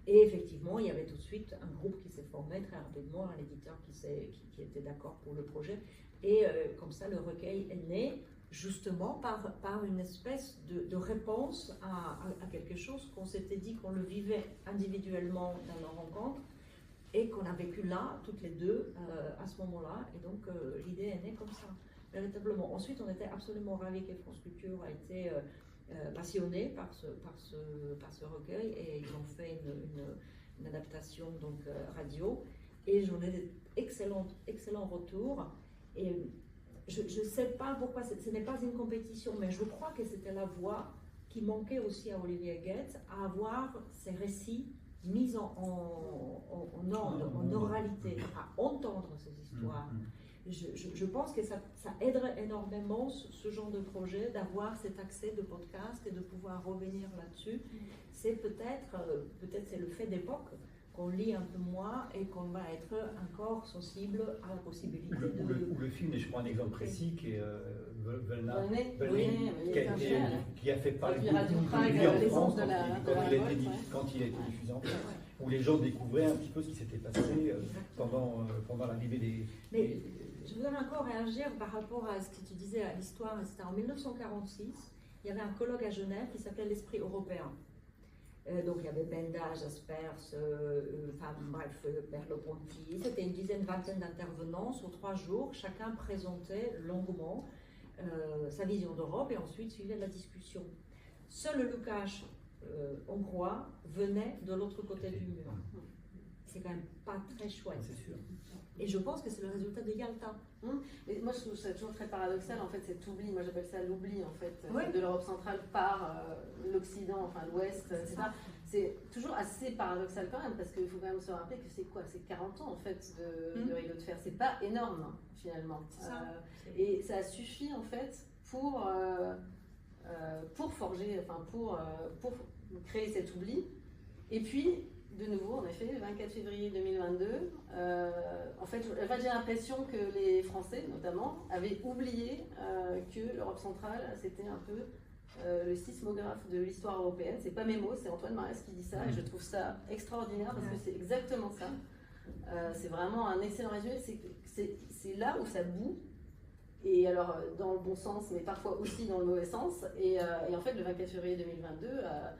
Et effectivement, il y avait tout de suite un groupe qui s'est formé très rapidement, un éditeur qui était d'accord pour le projet. Et comme ça, le recueil est né justement par une espèce de réponse à quelque chose qu'on s'était dit qu'on le vivait individuellement dans nos rencontres et qu'on a vécu là, toutes les deux, à ce moment-là. Et donc, l'idée est née comme ça, véritablement. Ensuite, on était absolument ravis que France Culture a été passionnés par ce recueil et ils ont fait une adaptation donc, radio et j'en ai d'excellents retours et je ne sais pas pourquoi ce n'est pas une compétition mais je crois que c'était la voix qui manquait aussi à Olivier Goetz à avoir ces récits mis en ordre, en oralité, à entendre ces histoires. Je pense que ça aiderait énormément ce genre de projet d'avoir cet accès de podcast et de pouvoir revenir là-dessus. C'est peut-être c'est le fait d'époque qu'on lit un peu moins et qu'on va être encore sensible à la possibilité ou le film, et je prends un exemple précis qui est Völna, qui a fait parler beaucoup de lui en France quand il a été diffusé en France, où les gens découvraient un petit peu ce qui s'était passé pendant l'arrivée des... Mais je voudrais encore réagir par rapport à ce que tu disais à l'histoire. C'était en 1946, il y avait un colloque à Genève qui s'appelait l'Esprit européen. Donc il y avait Benda, Jaspers, Merleau-Ponty. C'était une dizaine, vingtaine d'intervenants sur 3 jours. Chacun présentait longuement sa vision d'Europe et ensuite suivait la discussion. Seul le Lukács hongrois venait de l'autre côté du mur. C'est quand même pas très chouette. C'est sûr. Et je pense que c'est le résultat de Yalta. Mais moi, je trouve ça toujours très paradoxal, en fait, cet oubli. Moi, j'appelle ça l'oubli, en fait, Ouais. de l'Europe centrale par l'Occident, enfin l'Ouest, etc. C'est toujours assez paradoxal quand même, parce qu'il faut quand même se rappeler que c'est quoi? C'est 40 ans, en fait, de rideau de fer. C'est pas énorme, hein, finalement. Et ça suffit, en fait, pour forger, enfin, pour créer cet oubli. Et puis, de nouveau, en effet, le 24 février 2022, en fait, j'ai l'impression que les Français, notamment, avaient oublié que l'Europe centrale, c'était un peu le sismographe de l'histoire européenne. C'est pas mes mots, c'est Antoine Marès qui dit ça, et je trouve ça extraordinaire parce que c'est exactement ça. C'est vraiment un excellent résumé. C'est là où ça boue, et alors dans le bon sens, mais parfois aussi dans le mauvais sens. Et en fait, le 24 février 2022 a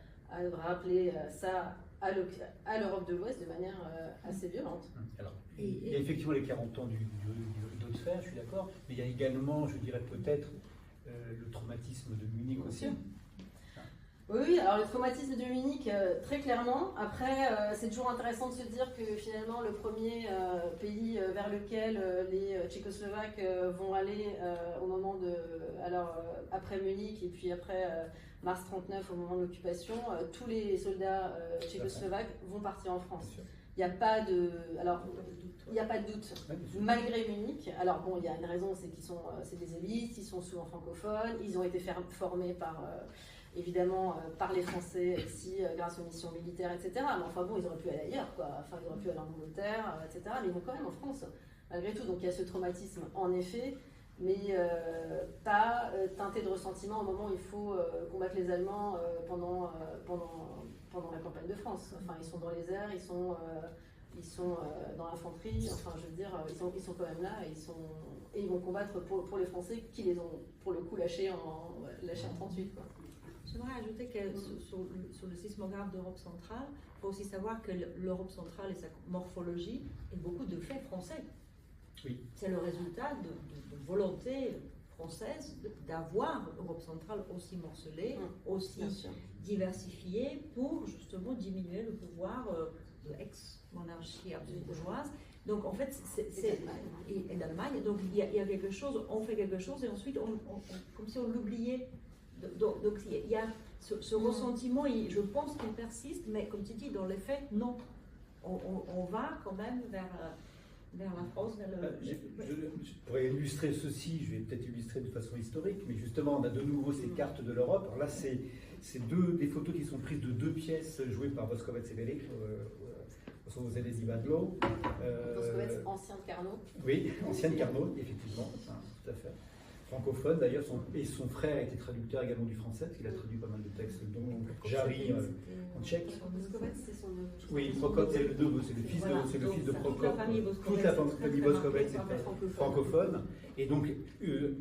rappelé ça à l'Europe de l'Ouest de manière assez violente. Alors, il y a effectivement les 40 ans du rideau de fer, je suis d'accord, mais il y a également, je dirais peut-être, le traumatisme de Munich aussi. Oui, alors le traumatisme de Munich, très clairement. Après, c'est toujours intéressant de se dire que finalement, le premier pays vers lequel les Tchécoslovaques vont aller au moment de. Alors, après Munich et puis après mars 1939, au moment de l'occupation, tous les soldats tchécoslovaques vont partir en France. Il n'y a pas de. Alors, il n'y a pas de doute. Malgré Munich, alors bon, il y a une raison, c'est qu'ils sont, c'est des élites, ils sont souvent francophones, ils ont été formés par. Évidemment par les Français ici grâce aux missions militaires, etc. Mais enfin bon, ils auraient pu aller ailleurs, quoi. Enfin, ils auraient pu aller en Angleterre, etc. Mais ils vont quand même en France, malgré tout. Donc il y a ce traumatisme, en effet, mais pas teinté de ressentiment au moment où il faut combattre les Allemands pendant la campagne de France. Enfin, ils sont dans les airs, ils sont dans l'infanterie. Enfin, je veux dire, ils sont quand même là et ils vont combattre pour les Français qui les ont, pour le coup, lâchés en 38, quoi. J'aimerais ajouter que sur le sismographe d'Europe centrale, il faut aussi savoir que l'Europe centrale et sa morphologie est beaucoup de faits français. Oui. C'est le résultat de volonté française d'avoir l'Europe centrale aussi morcelée, aussi diversifiée pour justement diminuer le pouvoir de l'ex-monarchie bourgeoise. Donc en fait, et l'Allemagne, donc il y a quelque chose, on fait quelque chose et ensuite comme si on l'oubliait. Donc il y a ce ressentiment, je pense qu'il persiste, mais comme tu dis, dans les faits, non. On va quand même vers la France, vers le... Je pourrais illustrer ceci, je vais peut-être illustrer de façon historique, mais justement, on a de nouveau ces cartes de l'Europe. Alors là, c'est des photos qui sont prises de 2 pièces jouées par Voskovec et Belic, au Zélezi Badlo. Voskovec ancien de Carnot. Oui, ancienne Carnot, effectivement, tout à fait. Francophone d'ailleurs, et son frère était traducteur également du français, parce qu'il a traduit pas mal de textes, dont Jarry en tchèque. Boskovec, c'est son neveu. Oui, Prokop, c'est le fils de Prokop. Toute la famille Boskovec, c'est francophone. Et donc,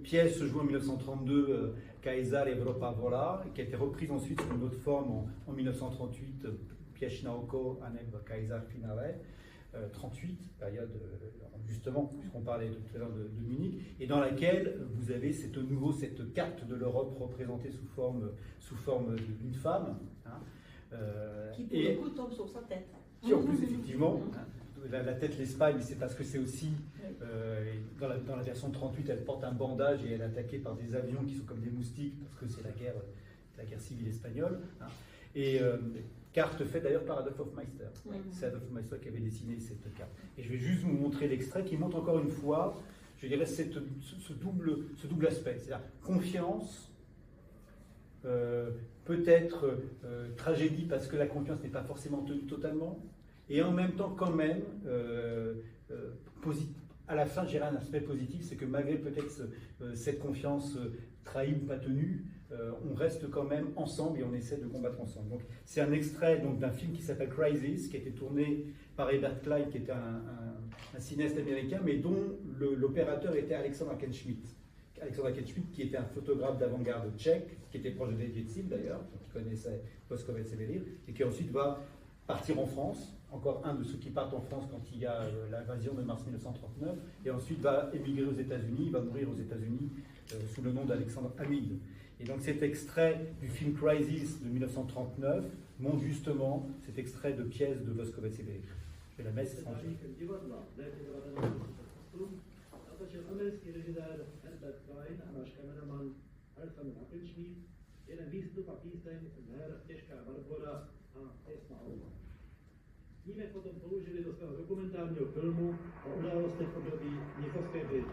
pièce se joue en 1932, Kaiser Evropa Vola, qui a été reprise ensuite sous une autre forme en 1938, Pièce Naoko Aneb Kaiser Finale. 38, période justement, puisqu'on parlait tout à l'heure de Munich, et dans laquelle vous avez cette carte de l'Europe représentée sous forme d'une femme. Hein, qui pour le coup tombe sur sa tête. Qui en plus, effectivement, la tête l'Espagne, c'est parce que c'est aussi, dans la version 38, elle porte un bandage et elle est attaquée par des avions qui sont comme des moustiques, parce que c'est la guerre civile espagnole. Hein, et carte faite d'ailleurs par Adolf Hofmeister. C'est Adolf Hofmeister qui avait dessiné cette carte. Et je vais juste vous montrer l'extrait qui montre encore une fois, je dirais, ce double aspect. C'est-à-dire confiance, peut-être tragédie parce que la confiance n'est pas forcément tenue totalement, et en même temps quand même, à la fin, je dirais un aspect positif, c'est que malgré peut-être cette confiance trahie ou pas tenue, on reste quand même ensemble et on essaie de combattre ensemble. Donc, c'est un extrait d'un film qui s'appelle Crisis, qui a été tourné par Herbert Klein, qui était un cinéaste américain, mais dont l'opérateur était Alexander Hackenschmidt. Alexander Hackenschmidt, qui était un photographe d'avant-garde tchèque, qui était proche de David d'ailleurs, qui connaissait Boskovec et Velir, et qui ensuite va partir en France, encore un de ceux qui partent en France quand il y a l'invasion de mars 1939, et ensuite va émigrer aux États-Unis, il va mourir aux États-Unis sous le nom d'Alexandre Hamid. Et donc cet extrait du film Crisis de 1939 montre justement cet extrait de pièce de Boskovec et Velir. Je vais la mettre tranquille. Tím potom použili do svého dokumentárního filmu o událostech v období Mnichovské bitvy.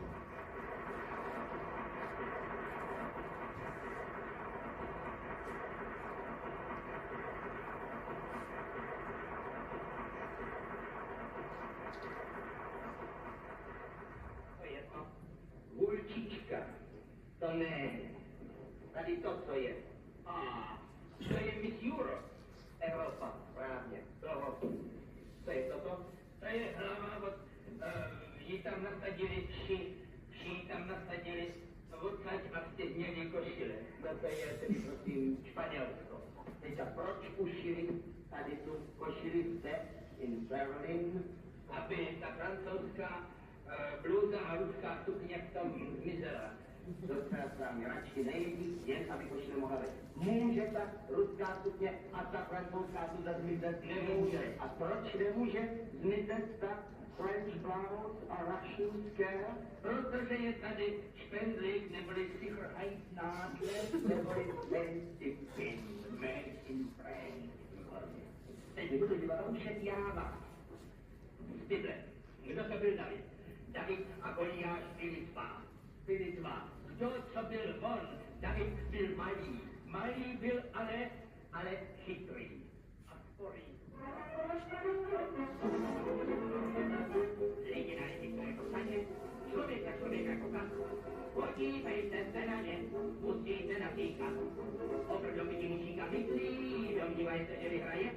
Vulčička, to ne. Tady to, co je. To je Miss Europe. Evropa, právě. To je toto. To je hlava, ji tam nasadili vši tam nasadili odsaď a jste měli košile. No to je tedy prosím Španělsko. Teď a proč ušili tady tu košili zde in Berlin, aby ta francouzská bluza a ruská sukně v tom zmizela. Docela vám radši nejví, jen aby košile mohla být. Může ta ruská sukně a ta francouzská bluza zmizet? Nemůže. A proč nemůže zmizet ta French blouse a Russian skirt? Protože je tady špendlík, neboli Sicherheitsnadler, neboli fancy pin, made in France. Teď mi budu dívat učet Jáva. Tyhle, kdo to byl David? David a Goliáš byli dva. Kdo co byl on? David byl malý. Malý byl ale chytrý. A sporý. Lidi na lidi, to jako sadě, člověk jako tak. Podívejte se na ně, musíte napíkat. Oproti musíka myslí, domnívajte, že vyhraje.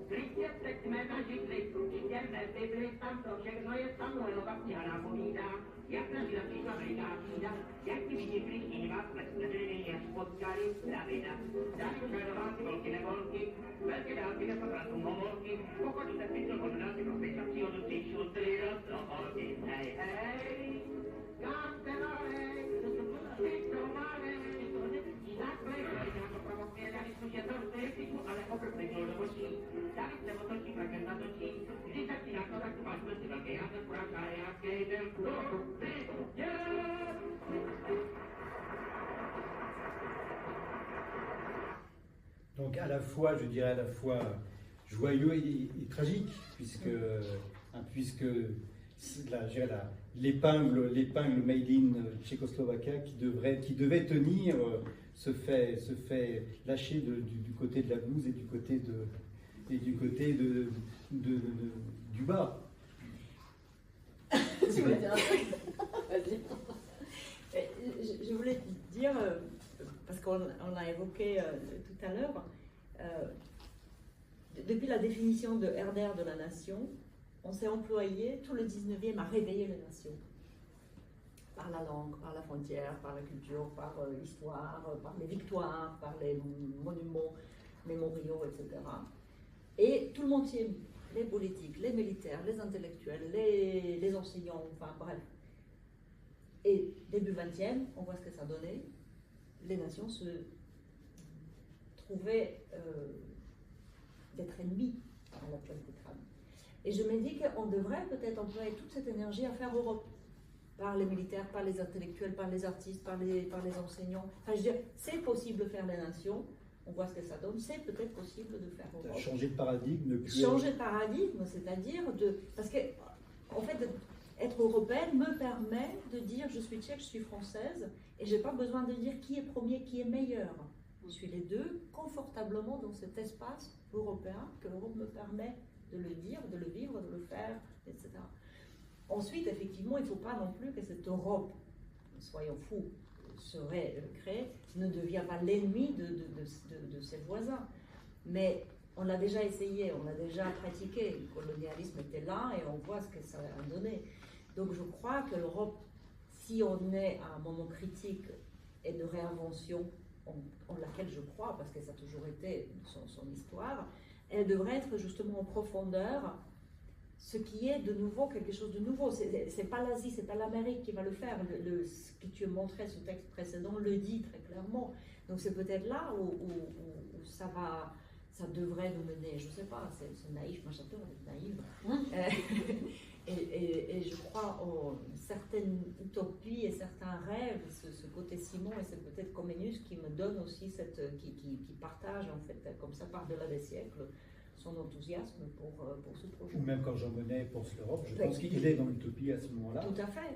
Klidně seďme na židli, čtěme Bibli, tam to všechno je Samuelova kniha napovídá. Jak na žida přišla veliká třída, jak ti vidí Kristýni vás nebyli, jak potkali Davida. David žadoval si volky nevolky, velké dálky nepotratu momolky, pokud jste pytl odnal si prospěšavcího do třičů, tři rozloholky. Hej, hej, kásterolej, ty to malé, takhle, jako provokuje David služe to je kliku, ale obrpnul do očí. David se otočí, prakem zatočí, když začíná to, tak tu máš prostě velké jáze, kuráka, jaké jdem, Donc à la fois, je dirais à la fois joyeux et tragique, puisque l'épingle made in Tchécoslovaquie qui devait tenir se fait lâcher du côté de la blouse et du côté du bas. Tu voulais dire un truc? Vas-y. Je voulais dire, parce qu'on l'a évoqué tout à l'heure, depuis la définition de Herder de la nation, on s'est employé tout le 19e à réveiller les nations. Par la langue, par la frontière, par la culture, par l'histoire, par les victoires, par les monuments mémoriaux, etc. Et tout le monde s'y est mis. Les politiques, les militaires, les intellectuels, les enseignants, enfin bref. Et début 20e, on voit ce que ça donnait. Les nations se trouvaient d'être ennemies à la place des crânes. Et je me dis qu'on devrait peut-être employer toute cette énergie à faire Europe. Par les militaires, par les intellectuels, par les artistes, par les enseignants. Enfin, je veux dire, c'est possible de faire les nations. On voit ce que ça donne. C'est peut-être possible de faire Europe. Changer de paradigme. Changer de paradigme, c'est-à-dire de... Parce que, en fait, être européenne me permet de dire je suis tchèque, je suis française, et je n'ai pas besoin de dire qui est premier, qui est meilleur. Je suis les deux confortablement dans cet espace européen que l'Europe me permet de le dire, de le vivre, de le faire, etc. Ensuite, effectivement, il ne faut pas non plus que cette Europe, soyons fous, serait créée, ne devient pas l'ennemi de ses voisins. Mais on l'a déjà essayé, on l'a déjà pratiqué. Le colonialisme était là et on voit ce que ça a donné. Donc je crois que l'Europe, si on est à un moment critique et de réinvention, en laquelle je crois, parce que ça a toujours été son histoire, elle devrait être justement en profondeur, ce qui est de nouveau quelque chose de nouveau. C'est pas l'Asie, c'est pas l'Amérique qui va le faire. Ce que tu montrais, ce texte précédent le dit très clairement. Donc c'est peut-être là où ça devrait nous mener. Je sais pas, c'est naïf, moi j'adore être naïve. Et je crois en certaines utopies et certains rêves, ce côté Simon et c'est peut-être Comenius qui me donne aussi qui partage en fait comme ça par-delà des siècles son enthousiasme pour ce projet. Ou même quand Jean Monnet pense l'Europe, je pense qu'il est dans l'utopie à ce moment-là. Tout à fait.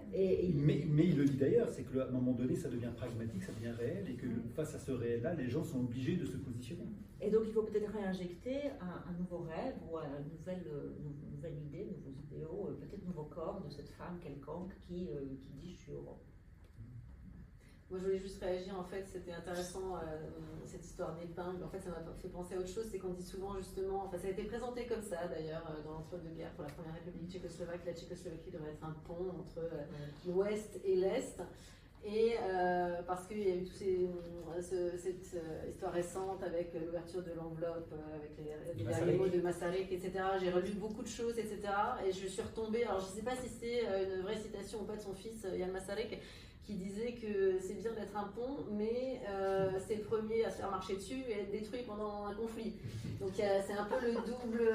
Mais il le dit d'ailleurs, c'est qu'à un moment donné, ça devient pragmatique, ça devient réel, et que face à ce réel-là, les gens sont obligés de se positionner. Et donc il faut peut-être réinjecter un nouveau rêve ou une nouvelle idée, de nouveaux idéaux, peut-être un nouveau corps de cette femme quelconque qui dit je suis Europe. Moi, je voulais juste réagir, en fait, c'était intéressant, cette histoire d'épingle. En fait, ça m'a fait penser à autre chose, c'est qu'on dit souvent, justement, enfin, ça a été présenté comme ça, d'ailleurs, dans l'entre-deux-guerres pour la Première République tchécoslovaque. La Tchécoslovaquie devrait être un pont entre l'Ouest et l'Est. Et parce qu'il y a eu cette histoire récente avec l'ouverture de l'enveloppe, avec les derniers mots de Masaryk, etc. J'ai relu beaucoup de choses, etc. Et je suis retombée, alors je ne sais pas si c'est une vraie citation ou pas de son fils, Jan Masaryk, qui disait que c'est bien d'être un pont, mais c'est le premier à se faire marcher dessus et être détruit pendant un conflit. Donc c'est un peu le double.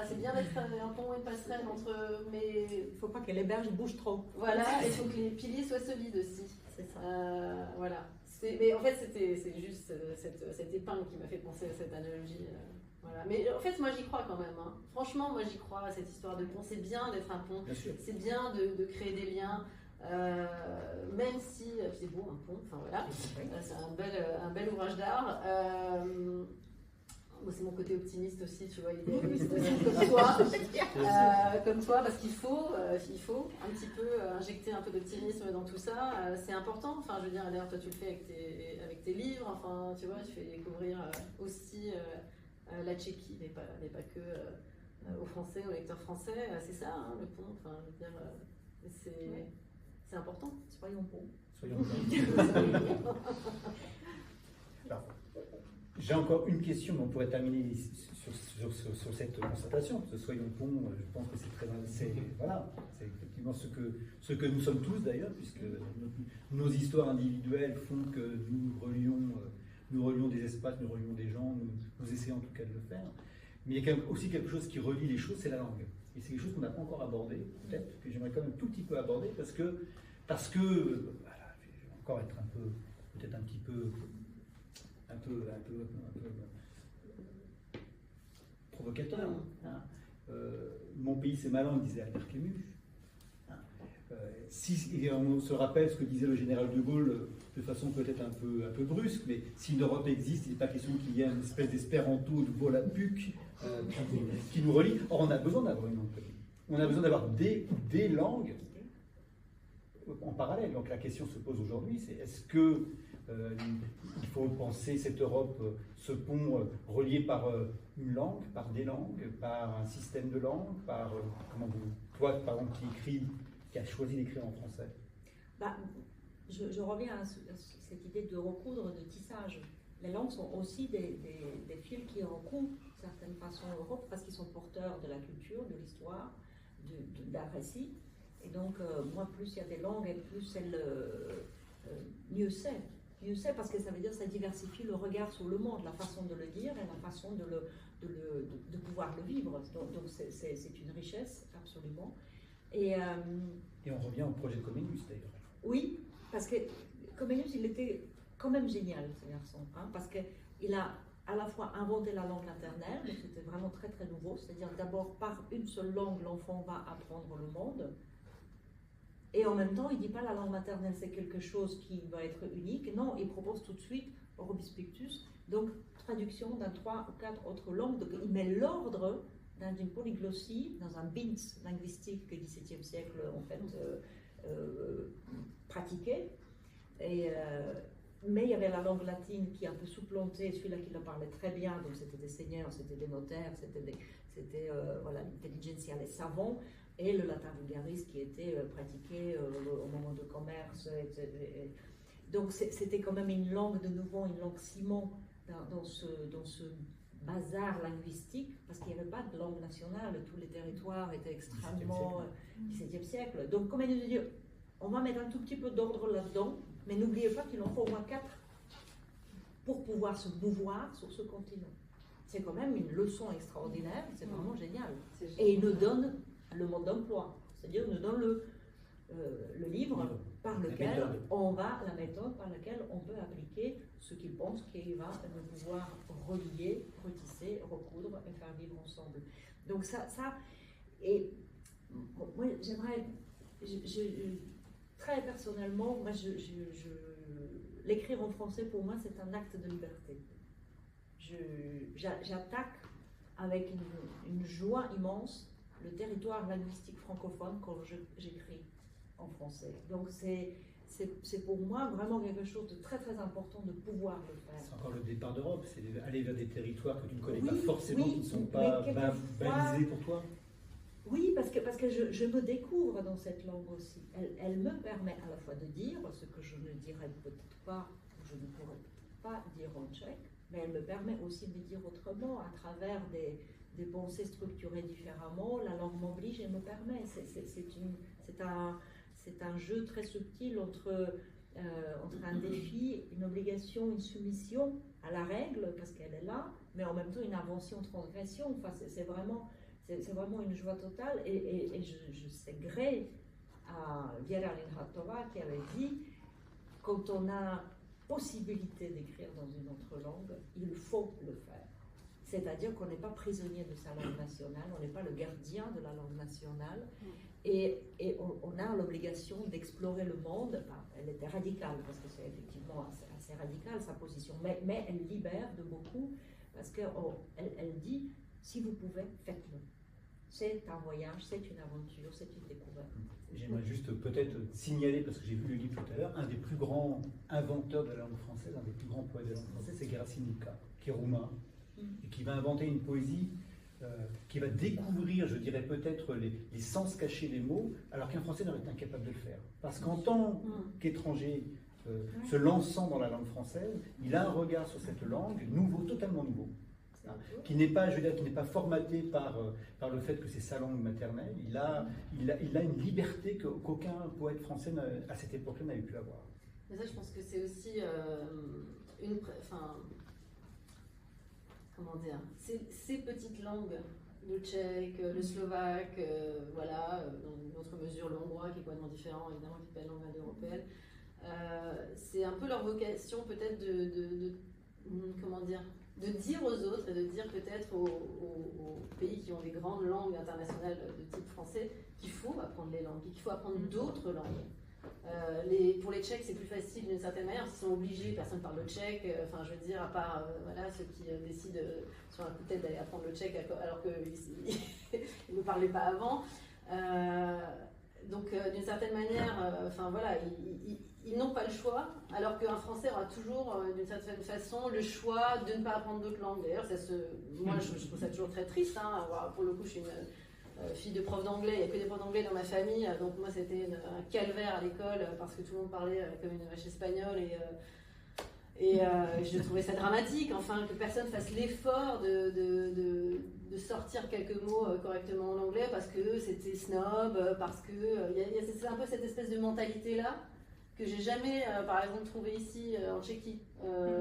C'est bien d'être un pont et une passerelle entre. Mais il ne faut pas que les berges bougent trop. Voilà, et il faut que les piliers soient solides aussi. C'est ça. Voilà. Mais en fait, c'est juste cette épingle qui m'a fait penser à cette analogie. Voilà. Mais en fait, moi j'y crois quand même. Hein. Franchement, moi j'y crois à cette histoire de pont. C'est bien d'être un pont. C'est bien de créer des liens. Même si c'est beau un pont, enfin voilà, c'est un bel ouvrage d'art. C'est mon côté optimiste aussi, tu vois, idéaliste comme toi, parce qu'il faut un petit peu injecter un peu d'optimisme dans tout ça. C'est important. Enfin, je veux dire, d'ailleurs, toi tu le fais avec tes livres. Enfin, tu vois, tu fais découvrir aussi la Tchéquie, mais pas que aux Français, aux lecteurs français. C'est ça, hein, le pont. Enfin, je veux dire, c'est important. Soyons bons. Soyons bons. Alors, j'ai encore une question, mais on pourrait terminer sur cette constatation. Que soyons bons, je pense que c'est effectivement ce que nous sommes tous d'ailleurs, puisque nos histoires individuelles font que nous relions des espaces, nous relions des gens, nous essayons en tout cas de le faire. Mais il y a aussi quelque chose qui relie les choses, c'est la langue. Et c'est quelque chose qu'on n'a pas encore abordé, peut-être, que j'aimerais quand même un tout petit peu aborder, parce que voilà, je vais encore être peut-être un petit peu provocateur. Hein. Mon pays c'est ma langue, disait Albert Camus. Hein. Et on se rappelle ce que disait le général de Gaulle de façon peut-être un peu brusque, mais si une Europe existe, il n'est pas question qu'il y ait une espèce d'espéranto de Volapük qui nous relie. Or, on a besoin d'avoir une langue commune. On a besoin d'avoir des langues en parallèle. Donc la question se pose aujourd'hui, c'est est-ce que il faut penser cette Europe, ce pont relié par une langue, par des langues, par un système de langues, par toi par exemple qui a choisi d'écrire en français. Je reviens à cette idée de recoudre, de tissage. Les langues sont aussi des fils qui recoupent d'une certaine façon l'Europe parce qu'ils sont porteurs de la culture, de l'histoire, d'un récit. Et donc, moi, plus il y a des langues, et plus mieux c'est. Mieux c'est parce que ça veut dire que ça diversifie le regard sur le monde, la façon de le dire et la façon de pouvoir le vivre. Donc c'est une richesse, absolument. Et on revient au projet de Comenius, d'ailleurs. Oui, parce que Comenius, il était quand même génial, ce garçon, hein, parce qu'il a à la fois inventé la langue maternelle, donc c'était vraiment très très nouveau, c'est-à-dire d'abord par une seule langue, l'enfant va apprendre le monde, et en même temps, il ne dit pas la langue maternelle c'est quelque chose qui va être unique, non, il propose tout de suite Orbis Pictus, donc traduction dans 3 ou 4 autres langues, donc il met l'ordre dans une polyglossie, dans un bint linguistique que le XVIIe siècle en fait pratiquait, mais il y avait la langue latine qui a un peu supplanté celui-là qui le parlait très bien, donc c'était des seigneurs, c'était des notaires, c'était l'intelligentsia, les savants, et le latin vulgaris qui était pratiqué au moment de commerce. Donc c'était quand même une langue de nouveau, une langue ciment dans ce bazar linguistique, parce qu'il n'y avait pas de langue nationale, tous les territoires étaient extrêmement XVIIe siècle. Donc comme il dit, on va mettre un tout petit peu d'ordre là-dedans, mais n'oubliez pas qu'il en faut au moins 4 pour pouvoir se mouvoir sur ce continent. C'est quand même une leçon extraordinaire, c'est vraiment génial. Et il nous donne le mode d'emploi, c'est-à-dire il nous donne le livre par lequel la méthode par laquelle on peut appliquer ce qu'il pense qu'il va pouvoir relier, retisser, recoudre et faire vivre ensemble. Donc et moi j'aimerais, très personnellement, moi l'écrire en français pour moi c'est un acte de liberté. J'attaque avec une joie immense le territoire linguistique francophone quand j'écris en français. Donc c'est pour moi vraiment quelque chose de très très important de pouvoir le faire. C'est encore le départ d'Europe, c'est aller vers des territoires que tu ne connais pas forcément, qui ne sont pas balisés pour toi. Oui, parce que je me découvre dans cette langue aussi. Elle me permet à la fois de dire ce que je ne dirais peut-être pas, ou je ne pourrais peut-être pas dire en tchèque, mais elle me permet aussi de dire autrement, à travers des pensées structurées différemment. La langue m'oblige et me permet. C'est un jeu très subtil entre un défi, une obligation, une soumission à la règle, parce qu'elle est là, mais en même temps une invention, transgression. Enfin, c'est vraiment une joie totale. Et je sais gré à Viera Linhartova qui avait dit, quand on a possibilité d'écrire dans une autre langue, il faut le faire. C'est-à-dire qu'on n'est pas prisonnier de sa langue nationale, on n'est pas le gardien de la langue nationale, et on a l'obligation d'explorer le monde. Enfin, elle était radicale, parce que c'est effectivement assez radical sa position, mais elle libère de beaucoup, parce qu'elle dit, si vous pouvez, faites-le. C'est un voyage, c'est une aventure, c'est une découverte. J'aimerais juste peut-être signaler, parce que j'ai vu le livre tout à l'heure, un des plus grands inventeurs de la langue française, un des plus grands poètes de la langue française, c'est Gerasimnica, qui est roumain, et qui va inventer une poésie qui va découvrir, je dirais peut-être, les sens cachés des mots, alors qu'un Français n'aurait été incapable de le faire. Parce qu'en tant qu'étranger, se lançant dans la langue française, il a un regard sur cette langue nouveau, totalement nouveau. Qui n'est pas, formaté par le fait que c'est sa langue maternelle. Il a une liberté qu'aucun poète français à cette époque-là n'avait pu avoir. Mais ça, je pense que c'est aussi comment dire, ces petites langues, le tchèque, le slovaque, dans une autre mesure le hongrois qui est complètement différent, évidemment, qui n'est pas une langue indo-européenne. C'est un peu leur vocation peut-être comment dire, de dire aux autres et de dire peut-être aux pays qui ont des grandes langues internationales de type français qu'il faut apprendre les langues, qu'il faut apprendre d'autres langues. Pour les Tchèques, c'est plus facile d'une certaine manière, ils sont obligés, personne ne parle le tchèque, je veux dire, à part ceux qui décident sur un coup de tête d'aller apprendre le tchèque alors qu'ils ne parlaient pas avant. Donc, d'une certaine manière, enfin voilà, ils n'ont pas le choix, alors qu'un Français aura toujours, d'une certaine façon, le choix de ne pas apprendre d'autres langues. D'ailleurs, moi, je trouve ça toujours très triste. Hein. Pour le coup, je suis une fille de prof d'anglais, il n'y a que des profs d'anglais dans ma famille, donc moi, c'était un calvaire à l'école, parce que tout le monde parlait comme une vache espagnole, et je trouvais ça dramatique, enfin, que personne fasse l'effort de sortir quelques mots correctement en anglais, parce que c'était snob, parce que c'est un peu cette espèce de mentalité-là, que j'ai jamais, par exemple, trouvé ici en Tchéquie.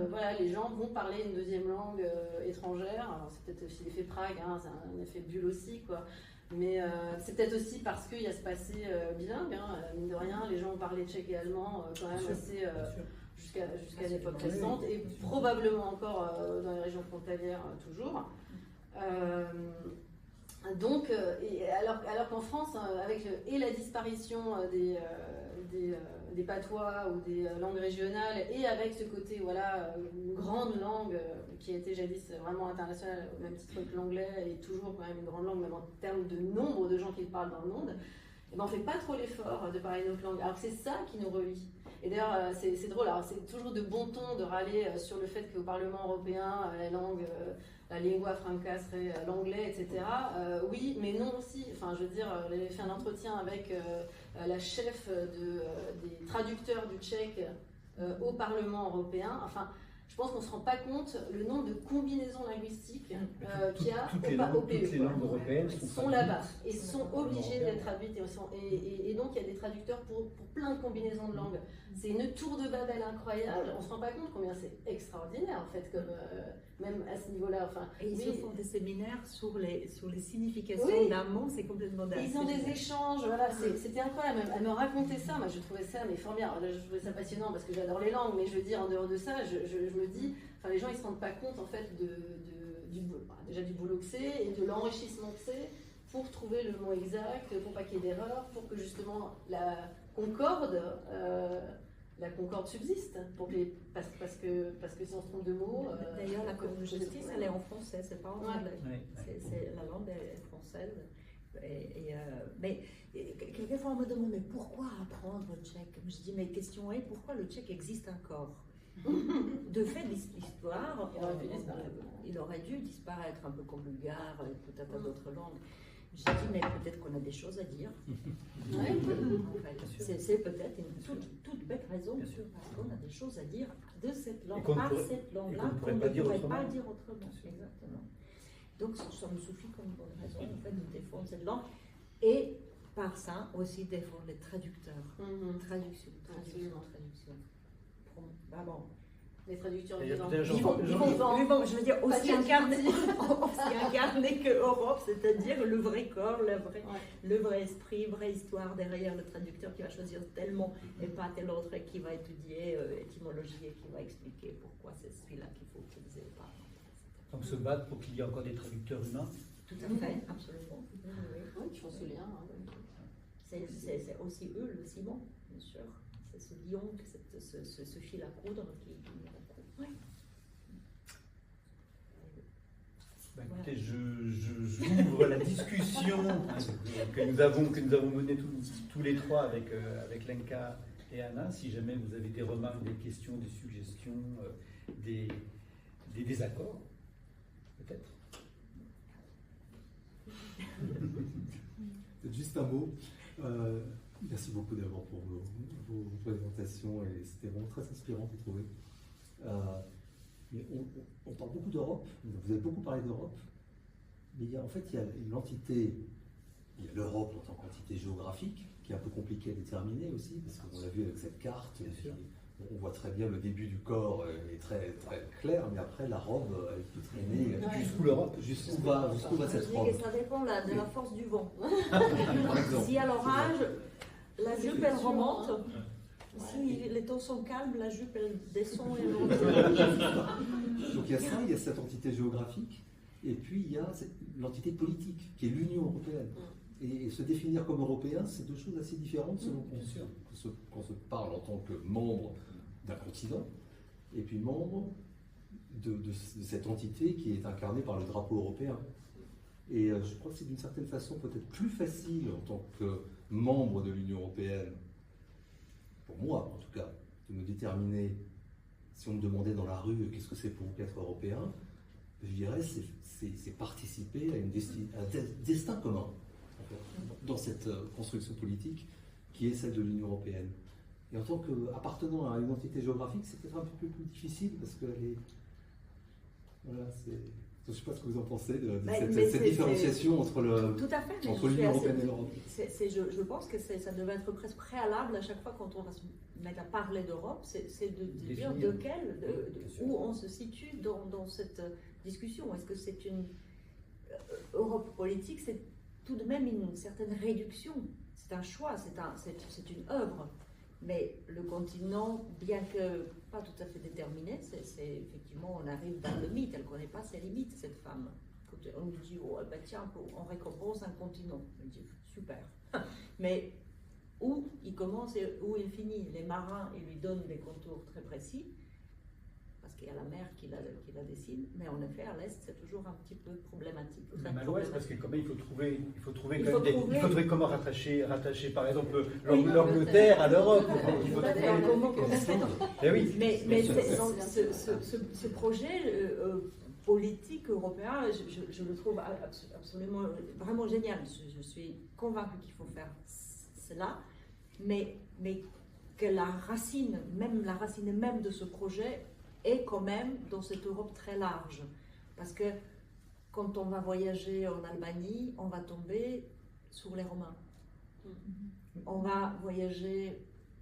Voilà, les gens vont parler une deuxième langue étrangère. Alors c'est peut-être aussi l'effet Prague, hein, c'est un effet bulle aussi, quoi. Mais c'est peut-être aussi parce qu'il y a ce passé bilingue. Hein, mine de rien, les gens ont parlé tchèque et allemand quand même assez jusqu'à l'époque récente, et probablement encore dans les régions frontalières toujours. Donc, alors qu'en France, avec la disparition des patois ou des langues régionales, et avec ce côté, voilà, une grande langue qui a été jadis vraiment internationale, au même titre que l'anglais, et toujours quand même une grande langue, même en termes de nombre de gens qui le parlent dans le monde, et ben on ne fait pas trop l'effort de parler notre langue. Alors c'est ça qui nous relie. Et d'ailleurs, c'est drôle, alors c'est toujours de bon ton de râler sur le fait qu'au Parlement européen, la langue, la lingua franca serait l'anglais, etc. Oui, mais non aussi. Enfin, je veux dire, j'ai fait un entretien avec la chef des traducteurs du tchèque au Parlement européen. Enfin, je pense qu'on ne se rend pas compte le nombre de combinaisons linguistiques qu'il y a au PE. Toutes les langues européennes sont là-bas et sont obligées d'être traduites. Et donc, il y a des traducteurs pour plein de combinaisons de langues. C'est une tour de Babel incroyable. On ne se rend pas compte combien c'est extraordinaire, en fait, comme, même à ce niveau-là. Enfin, et ils se font des séminaires sur les significations d'un mot, c'est complètement dingue. Ils ont des échanges, voilà, c'était incroyable. Elle me racontait ça, moi je trouvais ça formidable. Je trouvais ça passionnant parce que j'adore les langues, mais je veux dire, en dehors de ça, je me dis, enfin, les gens ils se rendent pas compte en fait déjà du boulot que c'est et de l'enrichissement que c'est pour trouver le mot exact, pour pas qu'il y ait d'erreur, pour que justement la concorde subsiste, parce que si on se trompe de mots... D'ailleurs, la Cour de justice, elle est en français, c'est pas en anglais. La langue est française. Mais quelquefois, on me demande, mais pourquoi apprendre le tchèque? Je dis, mais question est, pourquoi le tchèque existe encore? De fait d'histoire, il aurait dû disparaître, un peu comme le bulgare et tout un tas d'autres langues. J'ai dit, mais peut-être qu'on a des choses à dire. C'est peut-être une toute bête raison, parce qu'on a des choses à dire de cette langue, par cette langue-là, qu'on ne pourrait pas dire autrement. Exactement. Donc ça me suffit comme bonne raison en fait, de défendre cette langue. Et par ça aussi défendre les traducteurs. Traduction. Les traducteurs ils vont, je veux dire, aussi incarner que Europe, c'est-à-dire le vrai corps, le vrai esprit, vraie histoire derrière le traducteur qui va choisir tel mot et pas tel autre qui va étudier étymologie et qui va expliquer pourquoi c'est celui-là qu'il faut utiliser ou pas. Donc se battre pour qu'il y ait encore des traducteurs humains. Tout à fait, absolument. Oui, je pense que lien. C'est aussi eux le ciment, bien sûr. C'est ce lion, ce fil à coudre qui oui. Écoutez, j'ouvre la discussion que nous avons menée tous les trois avec Lenka et Anna. Si jamais vous avez des remarques, des questions, des suggestions, des désaccords, peut-être. Juste un mot. Merci beaucoup d'abord pour vos présentations et c'était vraiment très inspirant, j'ai trouvé. Mais on parle beaucoup d'Europe, vous avez beaucoup parlé d'Europe, mais il y a l'entité, il y a l'Europe en tant qu'entité géographique, qui est un peu compliquée à déterminer aussi, parce qu'on l'a vu avec cette carte, on voit très bien le début du corps est très, très clair, mais après la robe, elle peut traîner jusqu'où l'Europe, jusqu'où va cette robe. Ça dépend de la force du vent. Si à l'orage, la jupe elle remonte. Si les temps sont calmes, la jupe elle descend et remonte. Donc il y a ça, il y a cette entité géographique, et puis il y a l'entité politique, qui est l'Union européenne. Et se définir comme européen, c'est deux choses assez différentes selon qu'on se parle en tant que membre d'un continent, et puis membre de cette entité qui est incarnée par le drapeau européen. Et je crois que c'est d'une certaine façon peut-être plus facile en tant que membre de l'Union européenne, pour moi en tout cas, de me déterminer, si on me demandait dans la rue qu'est-ce que c'est pour vous qu'être européen, je dirais c'est participer à un destin commun en fait, dans cette construction politique qui est celle de l'Union européenne. Et en tant qu'appartenant à une identité géographique, c'est peut-être un peu plus difficile parce que voilà, je ne sais pas ce que vous en pensez de cette différenciation entre l'Union européenne et l'Europe. Je pense que ça devait être presque préalable à chaque fois quand on va se mettre à parler d'Europe, c'est de dire où on se situe dans cette discussion. Est-ce que c'est une Europe politique? C'est tout de même une certaine réduction. C'est un choix, c'est une œuvre. Mais le continent, bien que pas tout à fait déterminé, c'est effectivement, on arrive dans le mythe, elle ne connaît pas ses limites, cette femme. Quand on lui dit, oh, ben tiens, on récompense un continent. On dit, super. Mais où il commence et où il finit? Les marins, ils lui donnent des contours très précis, parce qu'il y a la mer qui la dessine, mais en effet, à l'est, c'est toujours un petit peu problématique. Même à l'ouest, parce que quand même, il faudrait comment rattacher par exemple l'Angleterre à l'Europe. Il faut trouver mais ce projet politique européen, je le trouve absolument, vraiment génial. Je suis convaincue qu'il faut faire cela, mais que la racine même de ce projet est quand même dans cette Europe très large. Parce que quand on va voyager en Albanie, on va tomber sur les Romains. On va voyager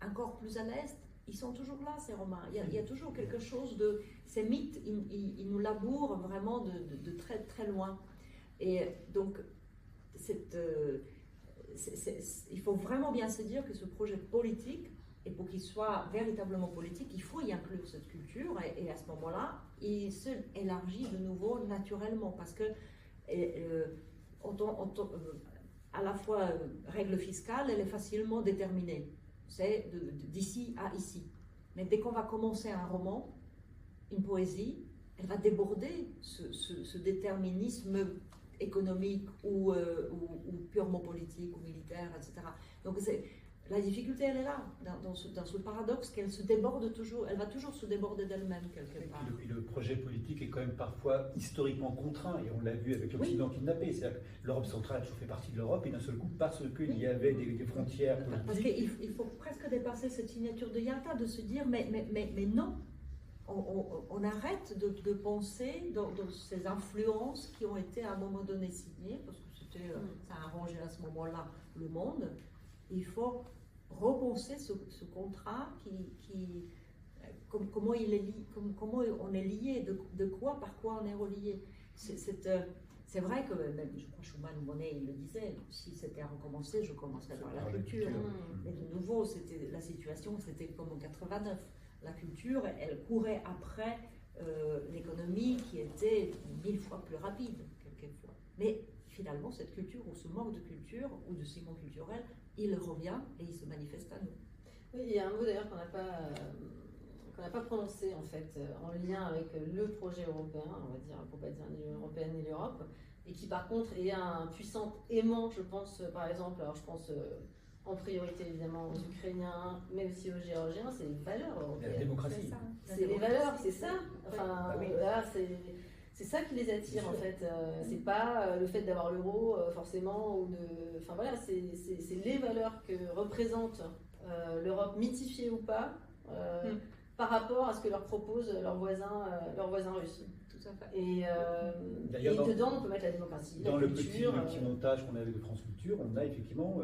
encore plus à l'est, ils sont toujours là, ces Romains. Il y a toujours quelque chose de... Ces mythes, ils nous labourent vraiment de très très loin. Et donc, il faut vraiment bien se dire que ce projet politique, et pour qu'il soit véritablement politique, il faut y inclure cette culture, et à ce moment-là, il se élargit de nouveau naturellement, parce que à la fois règle fiscale, elle est facilement déterminée. C'est d'ici à ici. Mais dès qu'on va commencer un roman, une poésie, elle va déborder ce déterminisme économique ou purement politique ou militaire, etc. Donc la difficulté, elle est là, dans ce paradoxe qu'elle se déborde toujours, elle va toujours se déborder d'elle-même quelque part. Et le projet politique est quand même parfois historiquement contraint, et on l'a vu avec l'Occident kidnappé. C'est-à-dire que l'Europe centrale a toujours fait partie de l'Europe, et d'un seul coup, parce qu'il y avait des frontières politiques. Parce qu'il faut presque dépasser cette signature de Yalta, de se dire, mais non, on arrête de penser dans ces influences qui ont été à un moment donné signées, parce que ça a arrangé à ce moment-là le monde. Il faut repenser ce contrat comment on est lié, de quoi, par quoi on est relié. C'est vrai que, même, je crois Schumann ou Monet, il le disait, si c'était à recommencer, je commencerais par la culture. Mais de nouveau, la situation, c'était comme en 89. La culture, elle courait après l'économie qui était 1000 fois plus rapide, quelquefois. Mais finalement, cette culture, ou ce manque de culture, ou de ciment culturel, il revient et il se manifeste à nous. Oui, il y a un mot d'ailleurs qu'on n'a pas prononcé en fait, en lien avec le projet européen, on va dire, pour pas dire ni l'Union européenne ni l'Europe, et qui par contre est un puissant aimant, je pense, par exemple, alors je pense en priorité évidemment aux Ukrainiens, mais aussi aux Géorgiens, c'est les valeurs européennes. La démocratie. C'est les valeurs, c'est ça. Enfin, là, c'est ça qui les attire en fait. C'est pas le fait d'avoir l'euro forcément, ou de. Enfin voilà, c'est les valeurs que représente l'Europe, mythifiée ou pas, par rapport à ce que leur propose leurs voisins russes. Tout à fait. Et dedans, on peut mettre la démocratie. Dans le petit montage qu'on avait de France Culture, on a effectivement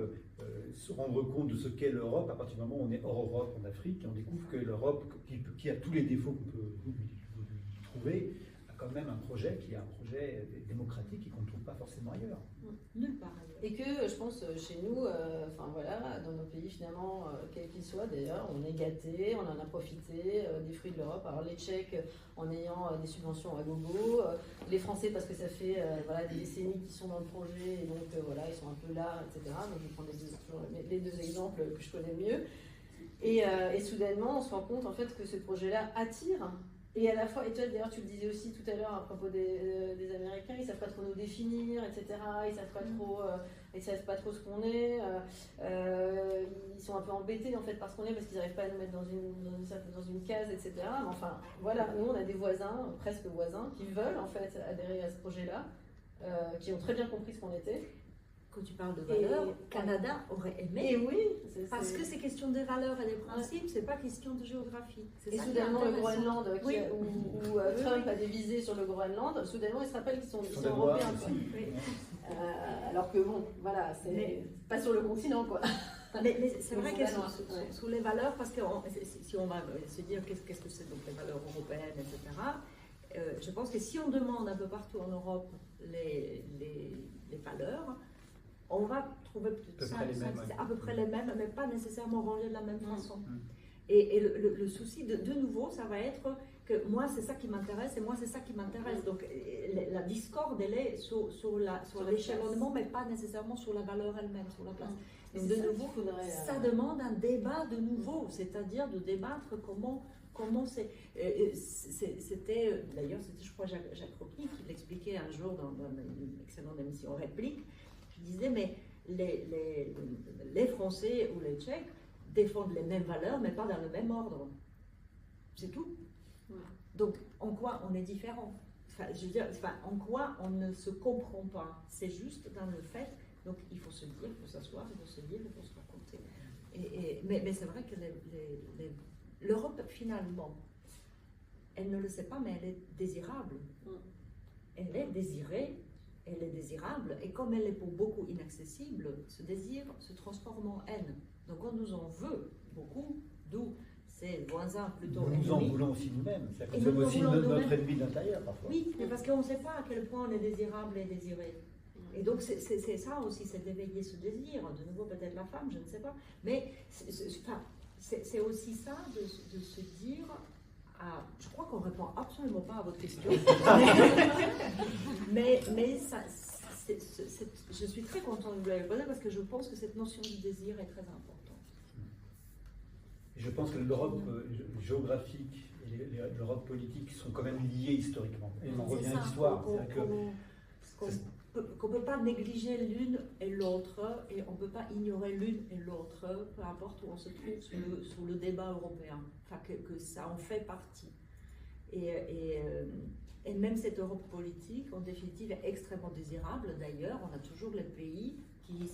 se rendre compte de ce qu'est l'Europe à partir du moment où on est hors Europe, en Afrique, et on découvre que l'Europe, qui a tous les défauts qu'on peut trouver, quand même un projet qui est un projet démocratique et qu'on ne trouve pas forcément ailleurs. Nulle part ailleurs. Et que je pense chez nous, enfin voilà, dans nos pays finalement, quels qu'ils soient d'ailleurs, on est gâtés, on en a profité des fruits de l'Europe. Alors les Tchèques en ayant des subventions à gogo, les Français parce que ça fait voilà, des décennies qu'ils sont dans le projet et donc voilà, ils sont un peu là, etc. Donc je prends les deux exemples que je connais mieux. Et soudainement, on se rend compte en fait que ce projet-là attire Et à la fois, et toi d'ailleurs tu le disais aussi tout à l'heure à propos des Américains, ils savent pas trop nous définir, etc. Ils savent pas trop ce qu'on est. Ils sont un peu embêtés en fait par ce qu'on est parce qu'ils n'arrivent pas à nous mettre dans une case, etc. Mais enfin, voilà, nous on a des voisins, presque voisins, qui veulent en fait adhérer à ce projet-là, qui ont très bien compris ce qu'on était. Quand tu parles de valeurs, Canada aurait aimé. Et oui, parce que c'est question des valeurs et des principes, c'est pas question de géographie. Et soudainement, le Groenland, où Trump a dévisé sur le Groenland, soudainement, il se rappelle qu'ils sont européens. Alors que bon, voilà, c'est pas sur le continent, quoi. Mais c'est vrai que sous les valeurs, parce que si on va se dire qu'est-ce que c'est donc les valeurs européennes, etc., je pense que si on demande un peu partout en Europe les valeurs, on va trouver à peu près les mêmes, mais pas nécessairement rangées de la même façon. Et le souci, de nouveau, ça va être que moi, c'est ça qui m'intéresse et moi, c'est ça qui m'intéresse. Donc, la discorde, elle est sur l'échelonnement, mais pas nécessairement sur la valeur elle-même, sur la place. Donc, de nouveau, ça demande un débat de nouveau, c'est-à-dire de débattre comment c'était, d'ailleurs, c'était, je crois, Jacques Rocky qui l'expliquait un jour dans une excellente émission Réplique, qui disait, mais les Français ou les Tchèques défendent les mêmes valeurs, mais pas dans le même ordre. C'est tout. Donc, en quoi on est différent? Je veux dire, en quoi on ne se comprend pas? C'est juste dans le fait. Donc, il faut se dire, il faut s'asseoir, il faut se dire, il faut se raconter. Mais c'est vrai que l'Europe, finalement, elle ne le sait pas, mais elle est désirable. Elle est désirée, elle est désirable, et comme elle est pour beaucoup inaccessible, ce désir se transforme en haine. Donc on nous en veut beaucoup, d'où ces voisins plutôt ennemis. Nous en voulons aussi nous-mêmes, nous sommes aussi notre ennemi de l'intérieur parfois. Oui, mais parce qu'on ne sait pas à quel point on est désirable et désiré. Et donc c'est ça aussi, c'est d'éveiller ce désir, de nouveau peut-être la femme, je ne sais pas, mais c'est aussi ça de se dire... je crois qu'on ne répond absolument pas à votre question. mais ça, je suis très contente de vous la poser parce que je pense que cette notion du désir est très importante. Je pense que l'Europe géographique et l'Europe politique sont quand même liées historiquement. Et on revient à l'histoire. Qu'on ne peut pas négliger l'une et l'autre, et on ne peut pas ignorer l'une et l'autre, peu importe où on se trouve sur le débat européen, enfin, que ça en fait partie. Et même cette Europe politique, en définitive, est extrêmement désirable. D'ailleurs, on a toujours les pays qui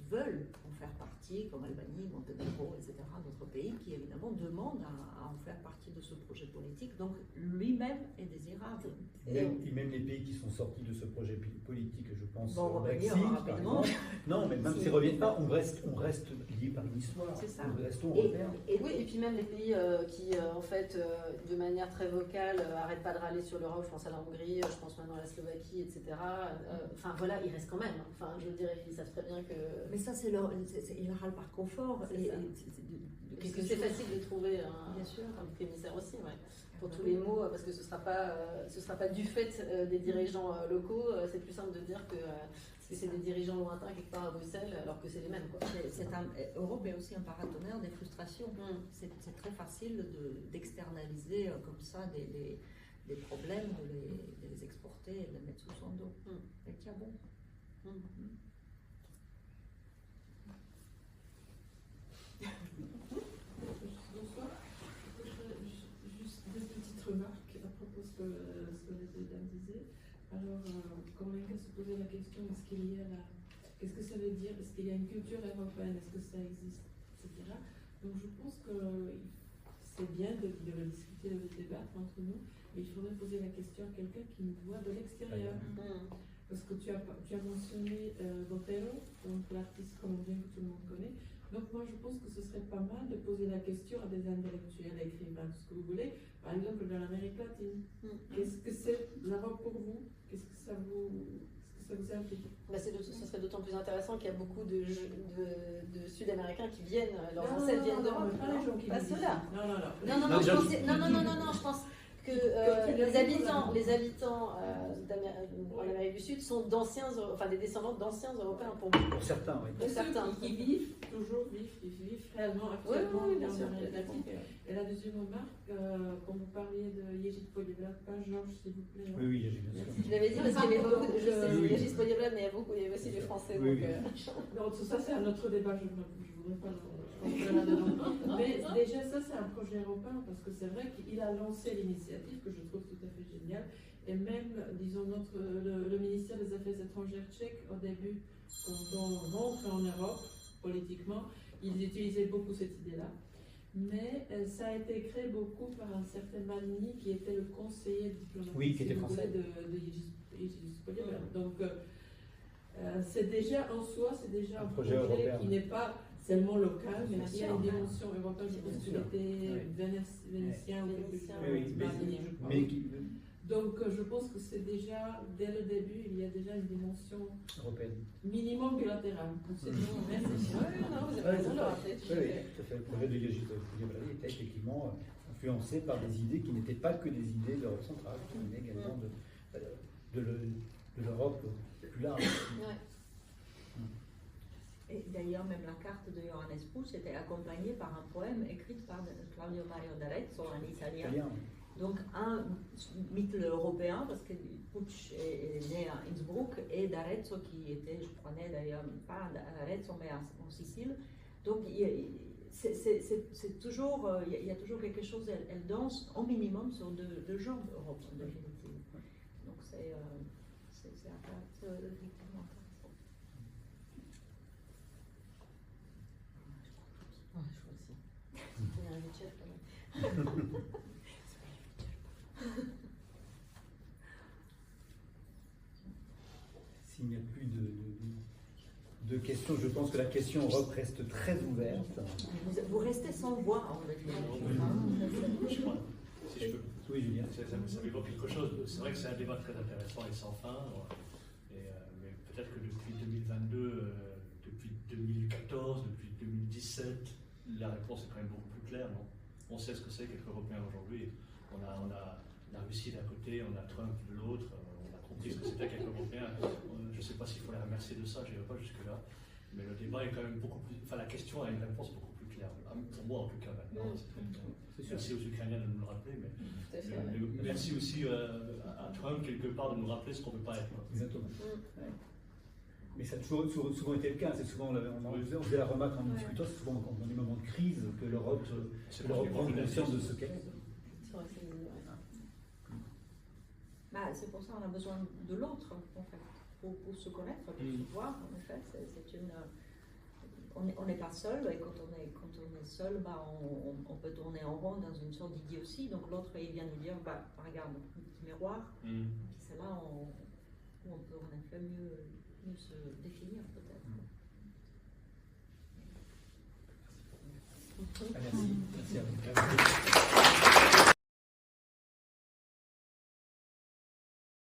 veulent en faire partie, comme Albanie, Monténégro, etc., d'autres pays qui évidemment demandent à en faire partie de ce projet politique. Donc lui-même est désirable. Et même les pays qui sont sortis de ce projet politique, je pense au Brexit, par exemple. Non, mais même s'ils ne reviennent pas, on reste liés par une histoire. C'est ça. Nous restons européens. Oui, et puis même les pays qui, en fait, de manière très vocale, n'arrêtent pas de râler sur l'Europe. Je pense à la Hongrie, je pense maintenant à la Slovaquie, etc. Enfin voilà, ils restent quand même. Enfin, je veux dire, ils savent très bien que... Mais ça, ils râlent par confort. Parce que c'est facile de trouver un bouc émissaire aussi, ouais. Pour tous les mots, parce que ce sera pas du fait des dirigeants locaux, c'est plus simple de dire que c'est des dirigeants lointains quelque part à Bruxelles, alors que c'est les mêmes. Europe est aussi un paratonnerre des frustrations. C'est très facile d'externaliser comme ça des problèmes, de les exporter et de les mettre sous son dos. Et tiens bon. Bonsoir. Juste deux petites remarques à propos de ce que les deux dames disaient. Alors, quand Lenka se posait la question, qu'est-ce que ça veut dire? Est-ce qu'il y a une culture européenne? Est-ce que ça existe? Etc. Donc, je pense que c'est bien de le discuter, de le débattre entre nous, mais il faudrait poser la question à quelqu'un qui nous voit de l'extérieur. Parce que tu as mentionné Botelho, donc l'artiste colombien que tout le monde connaît. Donc moi je pense que ce serait pas mal de poser la question à des intellectuels, écrivains, tout ce que vous voulez, par exemple dans l'Amérique latine. Qu'est-ce que c'est l'Europe pour vous? Qu'est-ce que ça vous implique? Ce serait d'autant plus intéressant qu'il y a beaucoup de Sud-Américains qui viennent, leurs ancêtres viennent d'Europe. Pas les gens qui viennent ici. Non, je pense que les habitants en Amérique du Sud sont des descendants d'anciens Européens pour beaucoup. Pour certains, oui. Pour certains qui vivent réellement actuellement Oui, bien dans sûr, la d'accord. Et la deuxième remarque, quand vous parliez de Yejit Polyblad, pas Georges, s'il vous plaît. Oui, Yejit, bien sûr. Je l'avais dit parce qu'il y avait beaucoup, je sais, Oui. Yejit Polyblad, mais il y avait aussi du français. Oui, donc, Non, ça c'est un autre débat, je ne voudrais pas rentrer là-dedans. Mais déjà, ça c'est un projet européen, parce que c'est vrai qu'il a lancé l'initiative, que je trouve tout à fait géniale. Et même, disons, le ministère des Affaires étrangères tchèque, au début, quand on rentre en Europe, politiquement, ils utilisaient beaucoup cette idée-là. Mais ça a été créé beaucoup par un certain Malny, qui était le conseiller diplomatique oui, qui était français. de Yejit Polyblad. Donc, c'est déjà en soi, c'est déjà un projet qui n'est pas seulement local, mais qui a une dimension européenne. Je pense qu'il était vénitien ou quelque chose. Donc je pense que c'est déjà, dès le début, il y a déjà une dimension européenne. Minimum bilatérale. C'est Oui, tout à fait. Le projet de Yejit Polyblad était effectivement influencé par des idées qui n'étaient pas que des idées de l'Europe centrale, qui venaient également de l'Europe plus large. Et d'ailleurs, même la carte de Johannes Pusch était accompagnée par un poème écrit par Claudio Mario d'Arezzo, un Italien. Donc un mythe européen, parce que Pusch est né à Innsbruck, et d'Arezzo qui était, je crois, né d'ailleurs, pas à Arezzo, mais en Sicile. Donc c'est toujours, il y a toujours quelque chose, elle danse au minimum sur deux genres d'Europe, en définitive. Donc c'est effectivement intéressant. Ouais, je crois aussi. Il y a un rituel quand même. S'il n'y a plus de questions, je pense que la question Europe reste très ouverte. Vous restez sans voix, en fait. Si je peux. Oui, Julien. Ça m'évoque quelque chose. C'est vrai que c'est un débat très intéressant et sans fin. Mais peut-être que depuis 2022, depuis 2014, depuis 2017, la réponse est quand même beaucoup plus claire. Non, on sait ce que c'est qu'être européen aujourd'hui. On a la Russie d'un côté, on a Trump de l'autre. On a compris ce que c'était qu'être européen. Je ne sais pas s'il faut la remercier de ça, je n'irai pas jusque-là. Mais le débat est quand même beaucoup plus. Enfin, la question a une réponse beaucoup plus claire. Pour moi, en tout cas, maintenant. Merci aux Ukrainiens de nous le rappeler, mais merci aussi à Trump, quelque part, de nous rappeler ce qu'on ne peut pas être. Exactement. Mais ça a souvent été le cas. C'est souvent, on faisait la remarque en discutant, c'est souvent dans des moments de crise que l'Europe prend conscience de ce qu'elle est. C'est pour ça qu'on a besoin de l'autre, en fait, pour se connaître, pour se voir. En effet, on n'est pas seul, et quand on est seul, on peut tourner en rond dans une sorte d'idiotie. Donc l'autre, il vient nous dire, regarde, un petit miroir. C'est là où on peut en effet mieux se définir, peut-être. Merci. Merci à vous.